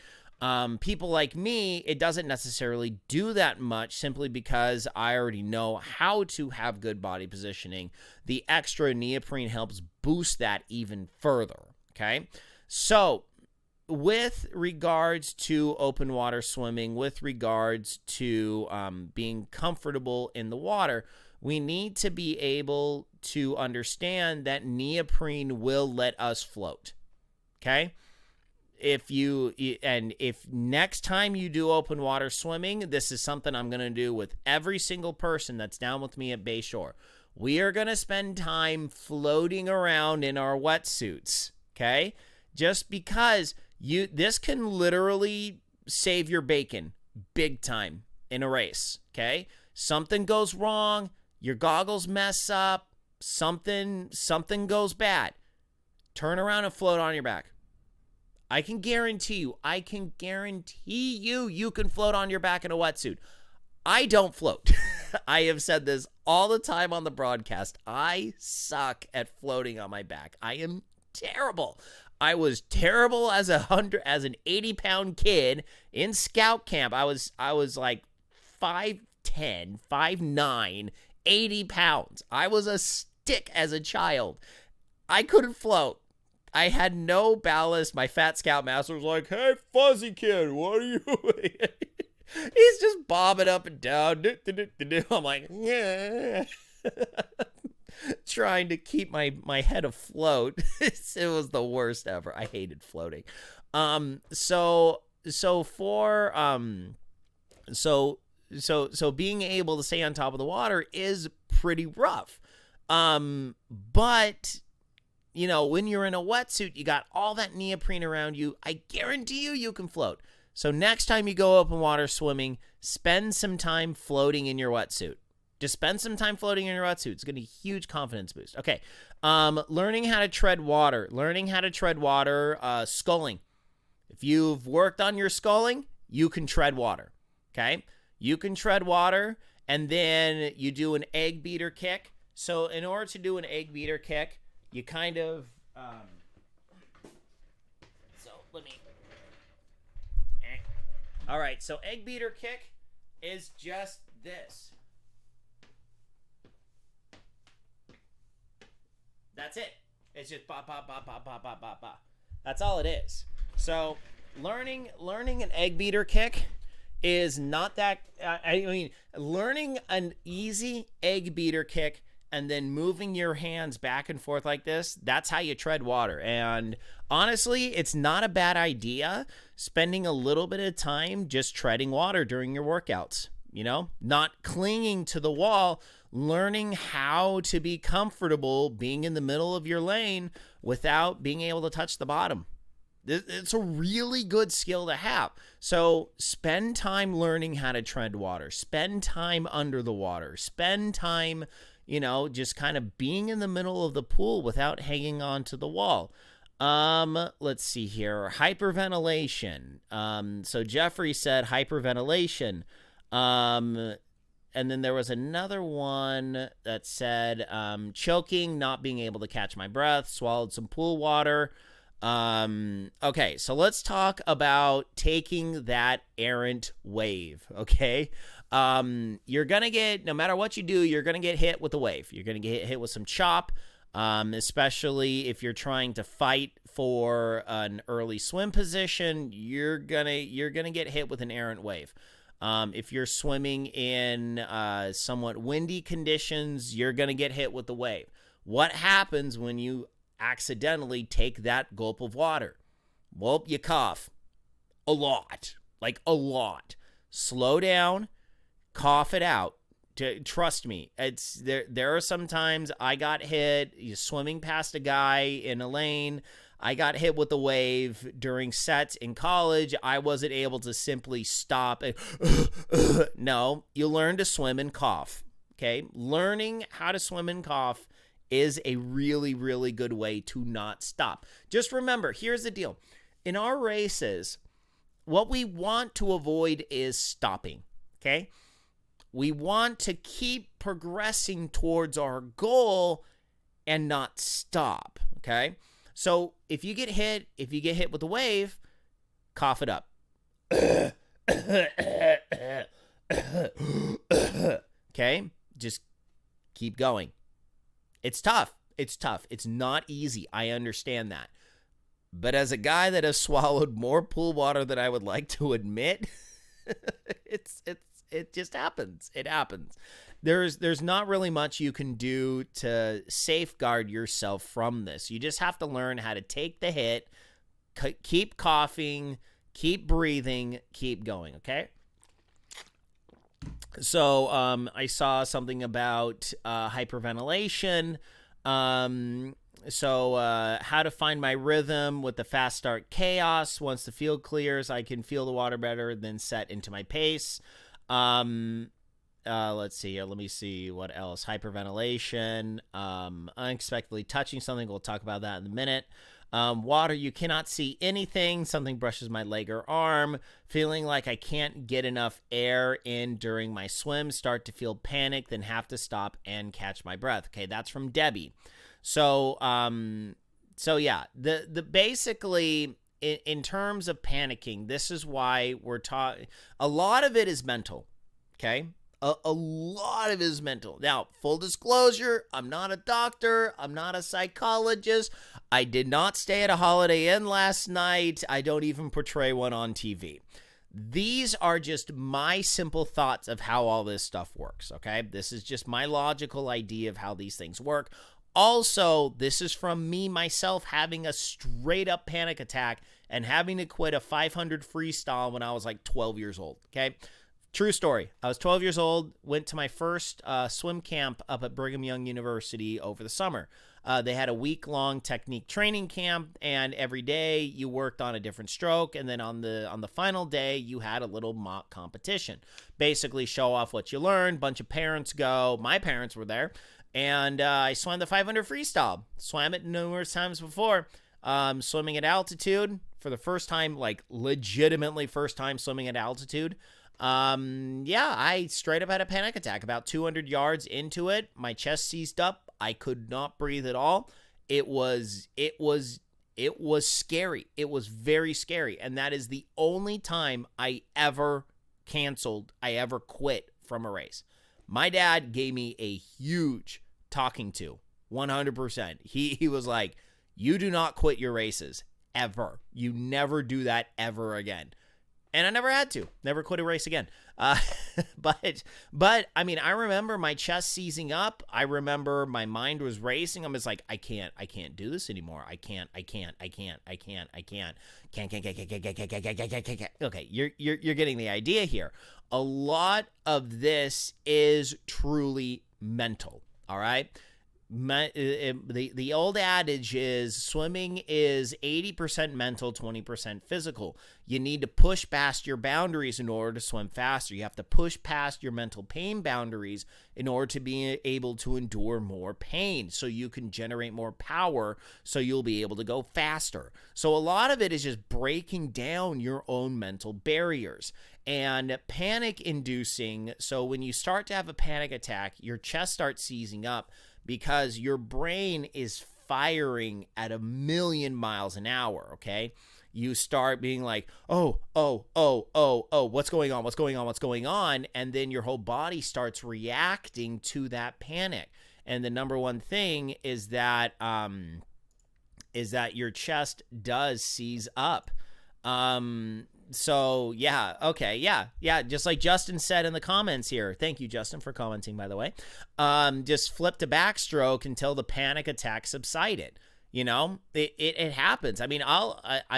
Speaker 1: People like me, it doesn't necessarily do that much simply because I already know how to have good body positioning. The extra neoprene helps boost that even further, okay? So with regards to open water swimming, with regards to being comfortable in the water, we need to be able to understand that neoprene will let us float, okay? If next time you do open water swimming, this is something I'm going to do with every single person that's down with me at Bayshore. We are going to spend time floating around in our wetsuits, okay? Just because this can literally save your bacon big time in a race, okay? Something goes wrong, your goggles mess up, something goes bad. Turn around and float on your back. I can guarantee you, you can float on your back in a wetsuit. I don't float. I have said this all the time on the broadcast. I suck at floating on my back. I am terrible. I was terrible as an 80-pound kid in scout camp. I was like 5'10", 5'9", 80 pounds. I was a stick as a child. I couldn't float. I had no ballast. My fat scoutmaster was like, "Hey, fuzzy kid, what are you doing?" He's just bobbing up and down. I'm like, yeah. Trying to keep my head afloat. It was the worst ever. I hated floating. So being able to stay on top of the water is pretty rough. But you know, when you're in a wetsuit, you got all that neoprene around you. I guarantee you can float. So next time you go open water swimming, spend some time floating in your wetsuit. Just spend some time floating in your wetsuit. It's going to be a huge confidence boost. Okay. Learning how to tread water. Sculling. If you've worked on your sculling, you can tread water. Okay? You can tread water, and then you do an egg beater kick. So in order to do an egg beater kick, you kind of... All right, so egg beater kick is just this. That's it. It's just ba ba ba ba ba ba ba ba. That's all it is. So learning an egg beater kick is not that. I mean, learning an easy egg beater kick and then moving your hands back and forth like this, that's how you tread water. And honestly, it's not a bad idea spending a little bit of time just treading water during your workouts. You know, not clinging to the wall, learning how to be comfortable being in the middle of your lane without being able to touch the bottom. It's a really good skill to have. So spend time learning how to tread water. Spend time under the water. Spend time, you know, just kind of being in the middle of the pool without hanging on to the wall. Let's see here. Hyperventilation. So Jeffrey said hyperventilation. And then there was another one that said choking, not being able to catch my breath, swallowed some pool water. Okay, so let's talk about taking that errant wave, okay? You're going to get, no matter what you do, you're going to get hit with a wave. You're going to get hit with some chop, especially if you're trying to fight for an early swim position. You're going to get hit with an errant wave. If you're swimming in somewhat windy conditions, you're going to get hit with the wave. What happens when you accidentally take that gulp of water? Well, you cough a lot, like a lot. Slow down, cough it out. Trust me, it's there are some times I got hit swimming past a guy in a lane. I got hit with a wave during sets in college. I wasn't able to simply stop and no, you learn to swim and cough. Okay? Learning how to swim and cough is a really, really good way to not stop. Just remember, here's the deal. In our races, what we want to avoid is stopping. Okay? We want to keep progressing towards our goal and not stop. Okay? So if you get hit with a wave, cough it up. Okay? Just keep going. It's tough. It's not easy. I understand that. But as a guy that has swallowed more pool water than I would like to admit, it just happens. It happens. There's not really much you can do to safeguard yourself from this. You just have to learn how to take the hit, keep coughing, keep breathing, keep going, okay? So I saw something about hyperventilation. So how to find my rhythm with the fast start chaos. Once the field clears, I can feel the water better, then set into my pace. Let's see here. Let me see what else. Hyperventilation. Unexpectedly touching something. We'll talk about that in a minute. Water, you cannot see anything. Something brushes my leg or arm. Feeling like I can't get enough air in during my swim. Start to feel panic, then have to stop and catch my breath. Okay, that's from Debbie. So yeah, the basically in terms of panicking, this is why we're talking. A lot of it is mental. Okay. A lot of it is mental. Now, full disclosure, I'm not a doctor. I'm not a psychologist. I did not stay at a Holiday Inn last night. I don't even portray one on TV. These are just my simple thoughts of how all this stuff works, okay? This is just my logical idea of how these things work. Also, this is from me, myself, having a straight-up panic attack and having to quit a 500 freestyle when I was like 12 years old, okay? True story. I was 12 years old, went to my first swim camp up at Brigham Young University over the summer. They had a week-long technique training camp, and every day you worked on a different stroke, and then on the final day, you had a little mock competition. Basically, show off what you learned. Bunch of parents go. My parents were there, and I swam the 500 freestyle. Swam it numerous times before. Swimming at altitude for the first time, like legitimately first time swimming at altitude. I straight up had a panic attack about 200 yards into it. My chest seized up. I could not breathe at all. It was scary. It was very scary. And that is the only time I ever quit from a race. My dad gave me a huge talking to, 100%. He was like, you do not quit your races ever. You never do that ever again. And I never had to. Never quit a race again. But I mean, I remember my chest seizing up. I remember my mind was racing. I'm just like, I can't do this anymore. I can't. Okay, you're getting the idea here. A lot of this is truly mental. All right. The old adage is swimming is 80% mental, 20% physical. You need to push past your boundaries in order to swim faster. You have to push past your mental pain boundaries in order to be able to endure more pain so you can generate more power so you'll be able to go faster. So a lot of it is just breaking down your own mental barriers and panic inducing. So when you start to have a panic attack, your chest starts seizing up, because your brain is firing at 1,000,000 miles an hour, okay? You start being like, oh, what's going on? And then your whole body starts reacting to that panic. And the number one thing is that your chest does seize up. So yeah, okay, yeah. Just like Justin said in the comments here. Thank you, Justin, for commenting, by the way. Just flip to backstroke until the panic attack subsided. You know, it happens. I mean,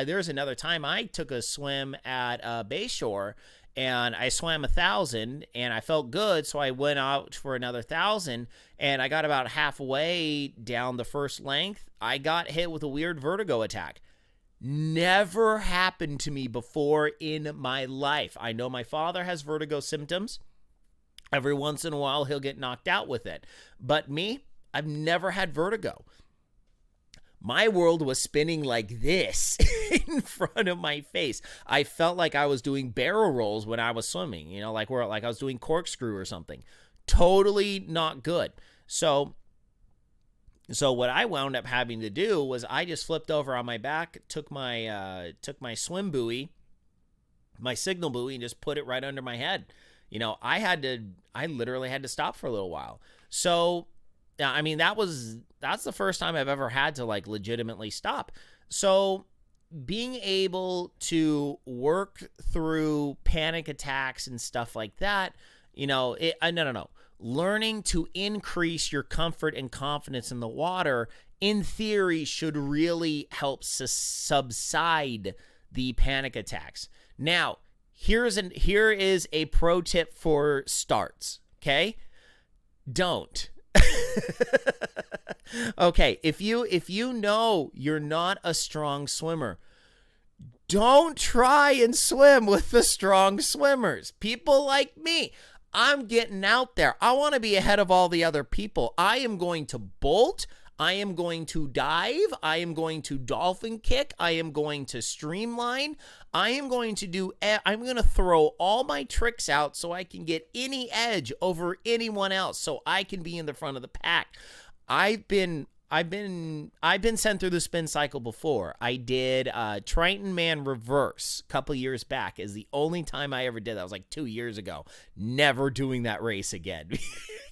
Speaker 1: there's another time I took a swim at Bayshore, and I swam 1,000, and I felt good, so I went out for another 1,000, and I got about halfway down the first length. I got hit with a weird vertigo attack. Never happened to me before in my life. I know my father has vertigo symptoms. Every once in a while, he'll get knocked out with it. But me, I've never had vertigo. My world was spinning like this in front of my face. I felt like I was doing barrel rolls when I was swimming, you know, like I was doing corkscrew or something. Totally not good. So what I wound up having to do was I just flipped over on my back, took my swim buoy, my signal buoy, and just put it right under my head. You know, I literally had to stop for a little while. So, I mean, that's the first time I've ever had to like legitimately stop. So being able to work through panic attacks and stuff like that, you know, no. Learning to increase your comfort and confidence in the water, in theory, should really help subside the panic attacks. Now, here is a pro tip for starts, okay? Don't. Okay, if you know you're not a strong swimmer, don't try and swim with the strong swimmers. People like me, I'm getting out there. I want to be ahead of all the other people. I am going to bolt. I am going to dive. I am going to dolphin kick. I am going to streamline. I'm going to throw all my tricks out so I can get any edge over anyone else, so I can be in the front of the pack. I've been sent through the spin cycle before. I did Triton Man reverse a couple years back. Is the only time I ever did that. Was like 2 years ago. Never doing that race again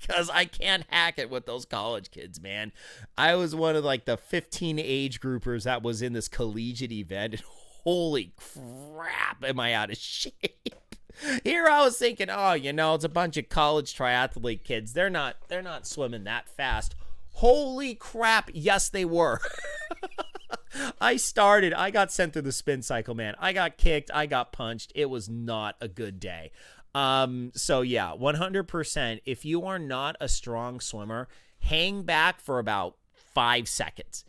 Speaker 1: because I can't hack it with those college kids, man. I was one of like the 15 age groupers that was in this collegiate event. And holy crap, am I out of shape? Here I was thinking, oh, it's a bunch of college triathlete kids. They're not swimming that fast. Holy crap, yes, they were. I got sent through the spin cycle, man. I got kicked. I got punched. It was not a good day. So, yeah, 100%. If you are not a strong swimmer, hang back for about 5 seconds.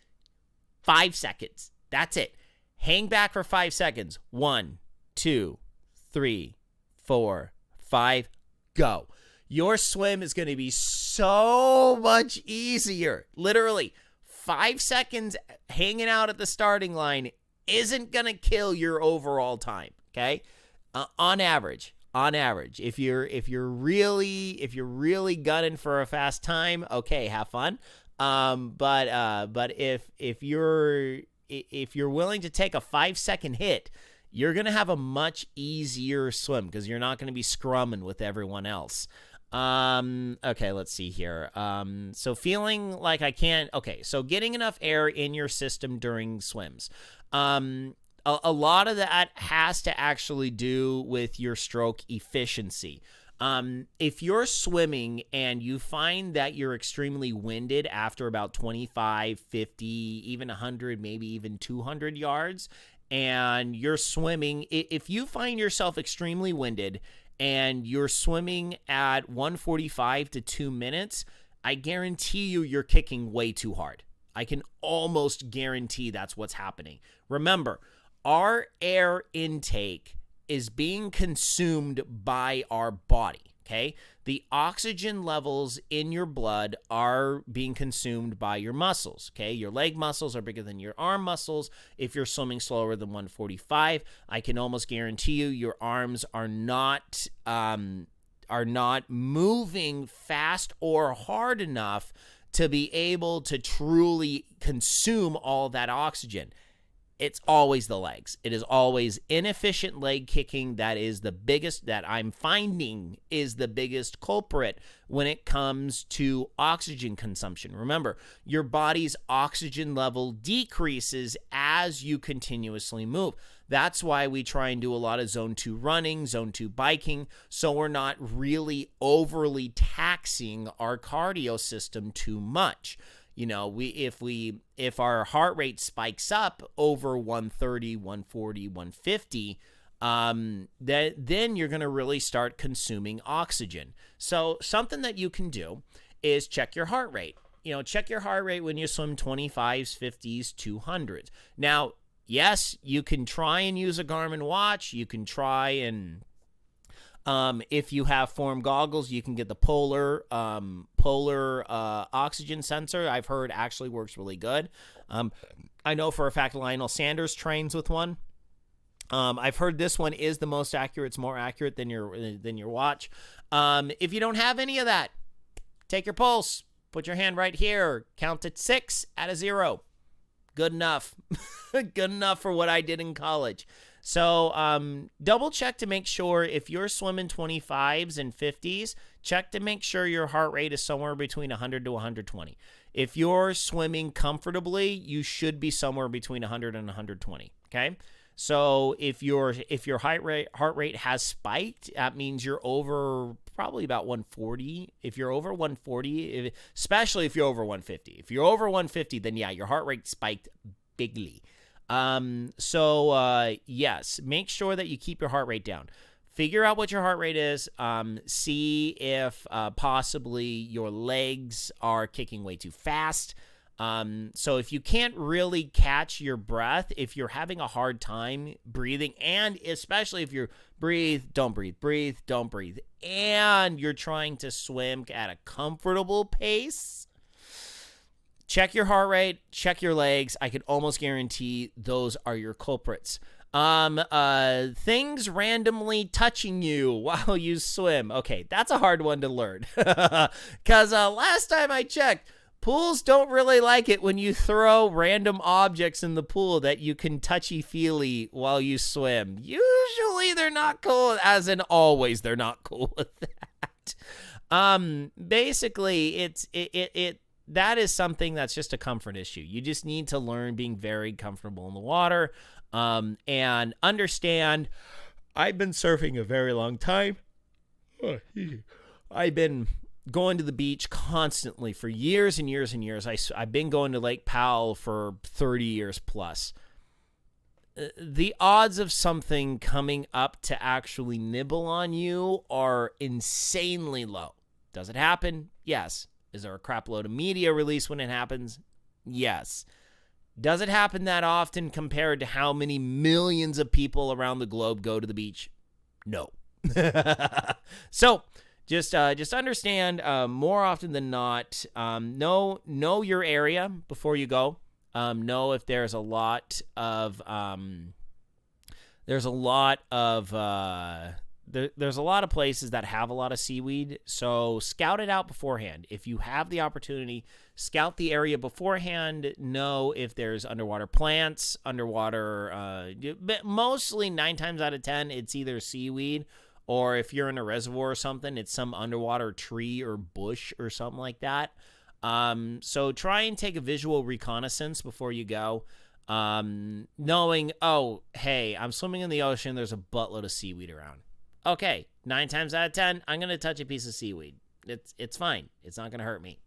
Speaker 1: 5 seconds. That's it. Hang back for 5 seconds. 1, 2, 3, 4, 5, go. Your swim is going to be so much easier. Literally, 5 seconds hanging out at the starting line isn't going to kill your overall time, okay? On average, if you're really gunning for a fast time, okay, have fun. But if you're willing to take a 5-second hit, you're going to have a much easier swim because you're not going to be scrumming with everyone else. Okay, let's see here. So feeling like I can't, okay, so getting enough air in your system during swims. A lot of that has to actually do with your stroke efficiency. If you're swimming and you find that you're extremely winded after about 25, 50, even 100, maybe even 200 yards, and you're swimming, if you find yourself extremely winded and you're swimming at 1:45 to 2 minutes, I guarantee you're kicking way too hard. I can almost guarantee that's what's happening. Remember, our air intake is being consumed by our body, okay? The oxygen levels in your blood are being consumed by your muscles, okay? Your leg muscles are bigger than your arm muscles. If you're swimming slower than 1:45, I can almost guarantee you your arms are not moving fast or hard enough to be able to truly consume all that oxygen. It's always the legs. It is always inefficient leg kicking that I'm finding is the biggest culprit when it comes to oxygen consumption. Remember, your body's oxygen level decreases as you continuously move. That's why we try and do a lot of zone 2 running, zone 2 biking, so we're not really overly taxing our cardio system too much. If our heart rate spikes up over 130, 140, 150, then you're going to really start consuming oxygen. So something that you can do is check your heart rate. Check your heart rate when you swim 25s, 50s, 200s. Now, yes, you can try and use a Garmin watch. You can try and if you have Form goggles, you can get the polar oxygen sensor. I've heard actually works really good. I know for a fact Lionel Sanders trains with one. I've heard this one is the most accurate. It's more accurate than your watch. If you don't have any of that, take your pulse, put your hand right here, count to 6 out of 0. Good enough. Good enough for what I did in college. So double check to make sure if you're swimming 25s and 50s, check to make sure your heart rate is somewhere between 100 to 120. If you're swimming comfortably, you should be somewhere between 100 and 120, okay? So if your heart rate has spiked, that means you're over probably about 140. If you're over 140, especially if you're over 150. If you're over 150, then yeah, your heart rate spiked bigly. Yes, make sure that you keep your heart rate down. Figure out what your heart rate is. See if possibly your legs are kicking way too fast. So if you can't really catch your breath, if you're having a hard time breathing, and especially if you're don't breathe, and you're trying to swim at a comfortable pace, check your heart rate, check your legs. I can almost guarantee those are your culprits. Things randomly touching you while you swim. Okay, that's a hard one to learn. Because last time I checked, pools don't really like it when you throw random objects in the pool that you can touchy-feely while you swim. Usually they're not cool, as in always they're not cool with that. Basically, that is something that's just a comfort issue. You just need to learn being very comfortable in the water, and understand. I've been surfing a very long time. I've been going to the beach constantly for years and years and years. I've been going to Lake Powell for 30 years plus. The odds of something coming up to actually nibble on you are insanely low. Does it happen? Yes. Is there a crap load of media released when it happens? Yes. Does it happen that often compared to how many millions of people around the globe go to the beach? No. So just understand, more often than not, know your area before you go. Know if there's a lot of there's a lot of places that have a lot of seaweed, so scout it out beforehand. If you have the opportunity, scout the area beforehand. Know if there's underwater plants, but mostly 9 times out of 10, it's either seaweed, or if you're in a reservoir or something, it's some underwater tree or bush or something like that. So try and take a visual reconnaissance before you go. Knowing, oh, hey, I'm swimming in the ocean, there's a buttload of seaweed around. Okay, 9 times out of 10, I'm going to touch a piece of seaweed. It's fine. It's not going to hurt me.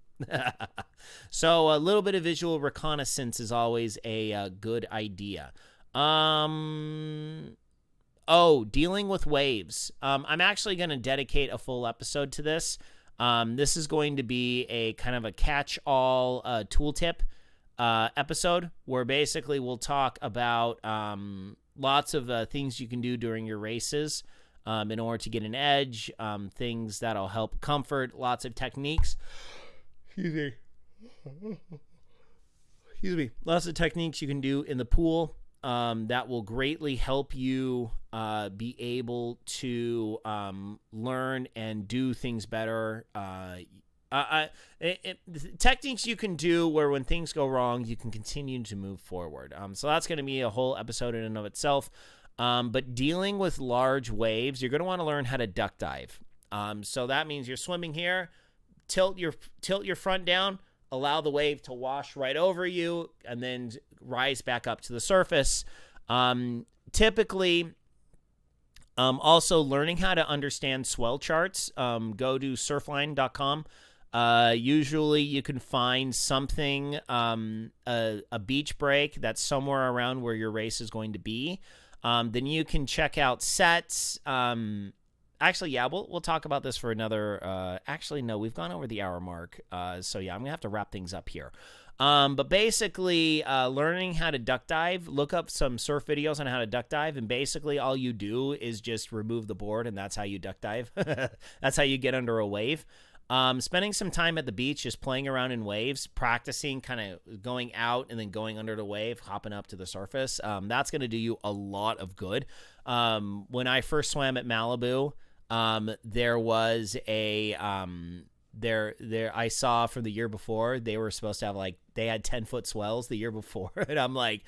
Speaker 1: So a little bit of visual reconnaissance is always a good idea. Dealing with waves. I'm actually going to dedicate a full episode to this. This is going to be a kind of a catch-all tooltip episode where basically we'll talk about lots of things you can do during your races in order to get an edge, things that'll help comfort, lots of techniques. Excuse me. Lots of techniques you can do in the pool that will greatly help you be able to learn and do things better. Techniques you can do where when things go wrong, you can continue to move forward. So that's going to be a whole episode in and of itself. But dealing with large waves, you're going to want to learn how to duck dive. So that means you're swimming here, tilt your front down, allow the wave to wash right over you, and then rise back up to the surface. Typically, also learning how to understand swell charts. Go to surfline.com. Usually you can find something, a beach break that's somewhere around where your race is going to be. Then you can check out sets. Actually, yeah, we'll talk about this for another. Actually, no, we've gone over the hour mark. So yeah, I'm gonna have to wrap things up here. But basically, learning how to duck dive. Look up some surf videos on how to duck dive, and basically all you do is just remove the board, and that's how you duck dive. That's how you get under a wave. Spending some time at the beach just playing around in waves, practicing kind of going out and then going under the wave, hopping up to the surface. That's going to do you a lot of good. When I first swam at Malibu, there was a I saw from the year before, they were supposed to have they had 10-foot swells the year before. And I'm like,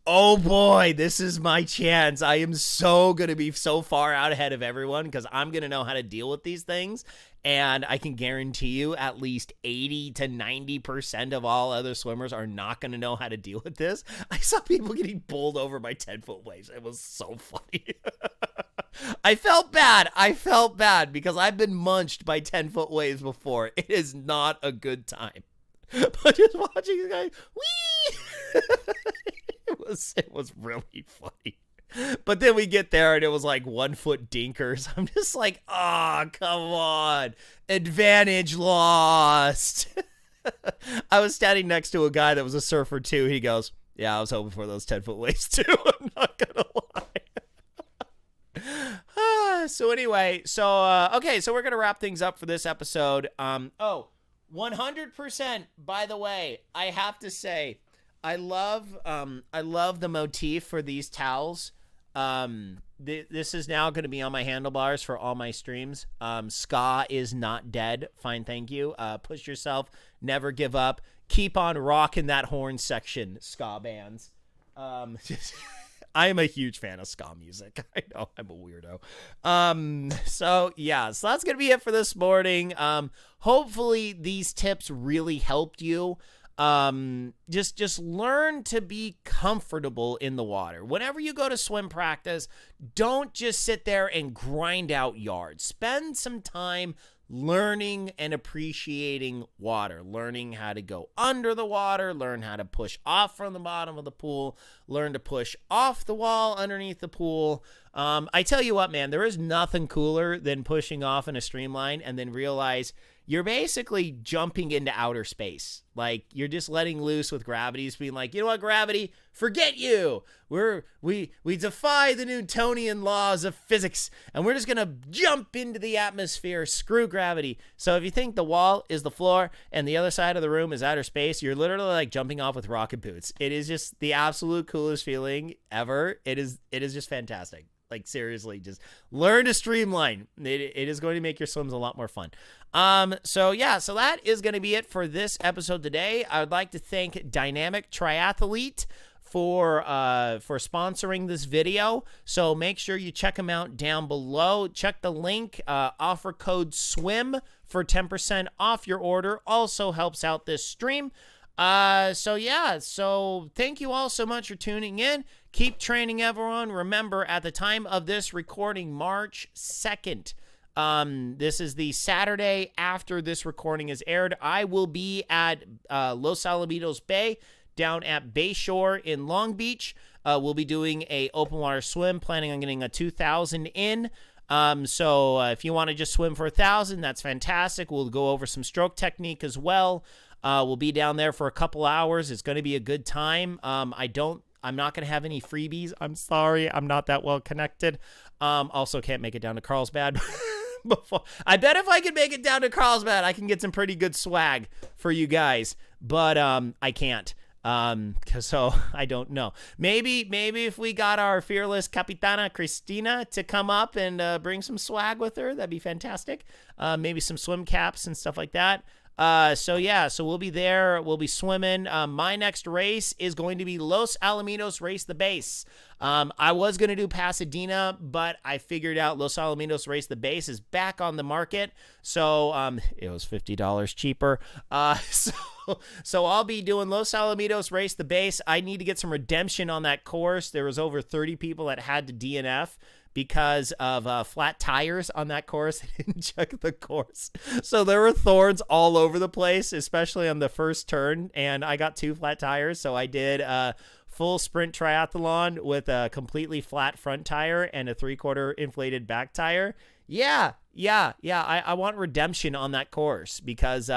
Speaker 1: oh boy, this is my chance. I am so going to be so far out ahead of everyone because I'm going to know how to deal with these things. And I can guarantee you at least 80 to 90% of all other swimmers are not going to know how to deal with this. I saw people getting bowled over by 10-foot waves. It was so funny. I felt bad because I've been munched by 10-foot waves before. It is not a good time. But just watching this guy, whee! It was really funny. But then we get there and it was like 1-foot dinkers. I'm just like, oh, come on. Advantage lost. I was standing next to a guy that was a surfer too. He goes, yeah, I was hoping for those 10-foot waves too. I'm not going to lie. So anyway, okay, so we're going to wrap things up for this episode. 100%. By the way, I have to say, I love the motif for these towels. This is now going to be on my handlebars for all my streams. Ska is not dead. Fine, thank you. Push yourself. Never give up. Keep on rocking that horn section, ska bands. I am a huge fan of ska music. I know I'm a weirdo. So that's gonna be it for this morning. Hopefully these tips really helped you. Just learn to be comfortable in the water. Whenever you go to swim practice, don't just sit there and grind out yards. Spend some time learning and appreciating water, learning how to go under the water, learn how to push off from the bottom of the pool, learn to push off the wall underneath the pool. I tell you what, man, there is nothing cooler than pushing off in a streamline and then realize you're basically jumping into outer space. Like, you're just letting loose with gravity's being like, you know what, gravity, forget you. We defy the Newtonian laws of physics, and we're just gonna jump into the atmosphere. Screw gravity. So if you think the wall is the floor and the other side of the room is outer space, you're literally like jumping off with rocket boots. It is just the absolute coolest feeling ever. It is just fantastic. Like, seriously, just learn to streamline. It is going to make your swims a lot more fun. So that is going to be it for this episode today. I would like to thank Dynamic Triathlete for sponsoring this video. So make sure you check them out down below. Check the link. Offer code SWIM for 10% off your order. Also helps out this stream. So thank you all so much for tuning in. Keep training, everyone. Remember, at the time of this recording, March 2nd, this is the Saturday after this recording is aired, I will be at Los Alamitos Bay, down at Bayshore in Long Beach. We'll be doing a open water swim, planning on getting a 2,000 in. So if you want to just swim for 1,000, that's fantastic. We'll go over some stroke technique as well. We'll be down there for a couple hours. It's going to be a good time. I'm not going to have any freebies. I'm sorry. I'm not that well connected. Also can't make it down to Carlsbad. I bet if I could make it down to Carlsbad, I can get some pretty good swag for you guys. But I can't. So I don't know. Maybe if we got our fearless Capitana Cristina to come up and bring some swag with her, that'd be fantastic. Maybe some swim caps and stuff like that. So we'll be there. We'll be swimming. My next race is going to be Los Alamitos Race the Base. I was going to do Pasadena, but I figured out Los Alamitos Race the Base is back on the market. So, it was $50 cheaper. So I'll be doing Los Alamitos Race the Base. I need to get some redemption on that course. There was over 30 people that had to DNF because of flat tires on that course. I didn't check the course. So there were thorns all over the place, especially on the first turn, and I got 2 flat tires. So I did a full sprint triathlon with a completely flat front tire and a 3/4 inflated back tire. I want redemption on that course because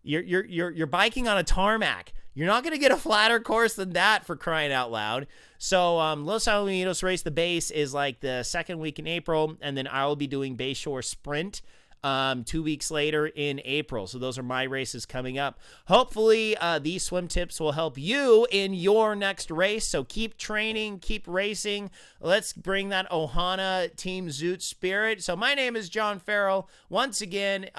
Speaker 1: you're biking on a tarmac. You're not going to get a flatter course than that, for crying out loud. So Los Alamitos Race the Base is like the second week in April, and then I will be doing Bayshore Sprint 2 weeks later in April. So those are my races coming up. Hopefully these swim tips will help you in your next race. So keep training, keep racing. Let's bring that Ohana Team Zoot spirit. So my name is John Ferrell. Once again,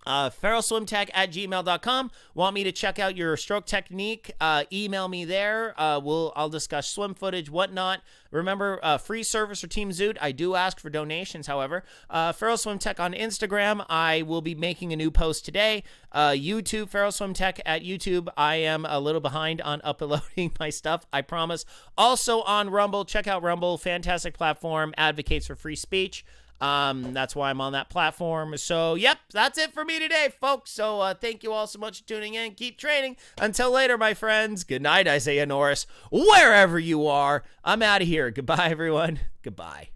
Speaker 1: ferrellswimtech@gmail.com. Want me to check out your stroke technique? Email me there. I'll discuss swim footage, whatnot. Remember, free service for Team Zoot. I do ask for donations, however. Ferrell Swim Tech on Instagram. I will be making a new post today. YouTube, Ferrell Swim Tech at YouTube. I am a little behind on uploading my stuff, I promise. Also on Rumble. Check out Rumble. Fantastic platform. Advocates for free speech. That's why I'm on that platform. So, yep, that's it for me today, folks. So, thank you all so much for tuning in. Keep training. Until later, my friends. Good night, Isaiah Norris. Wherever you are, I'm out of here. Goodbye, everyone. Goodbye.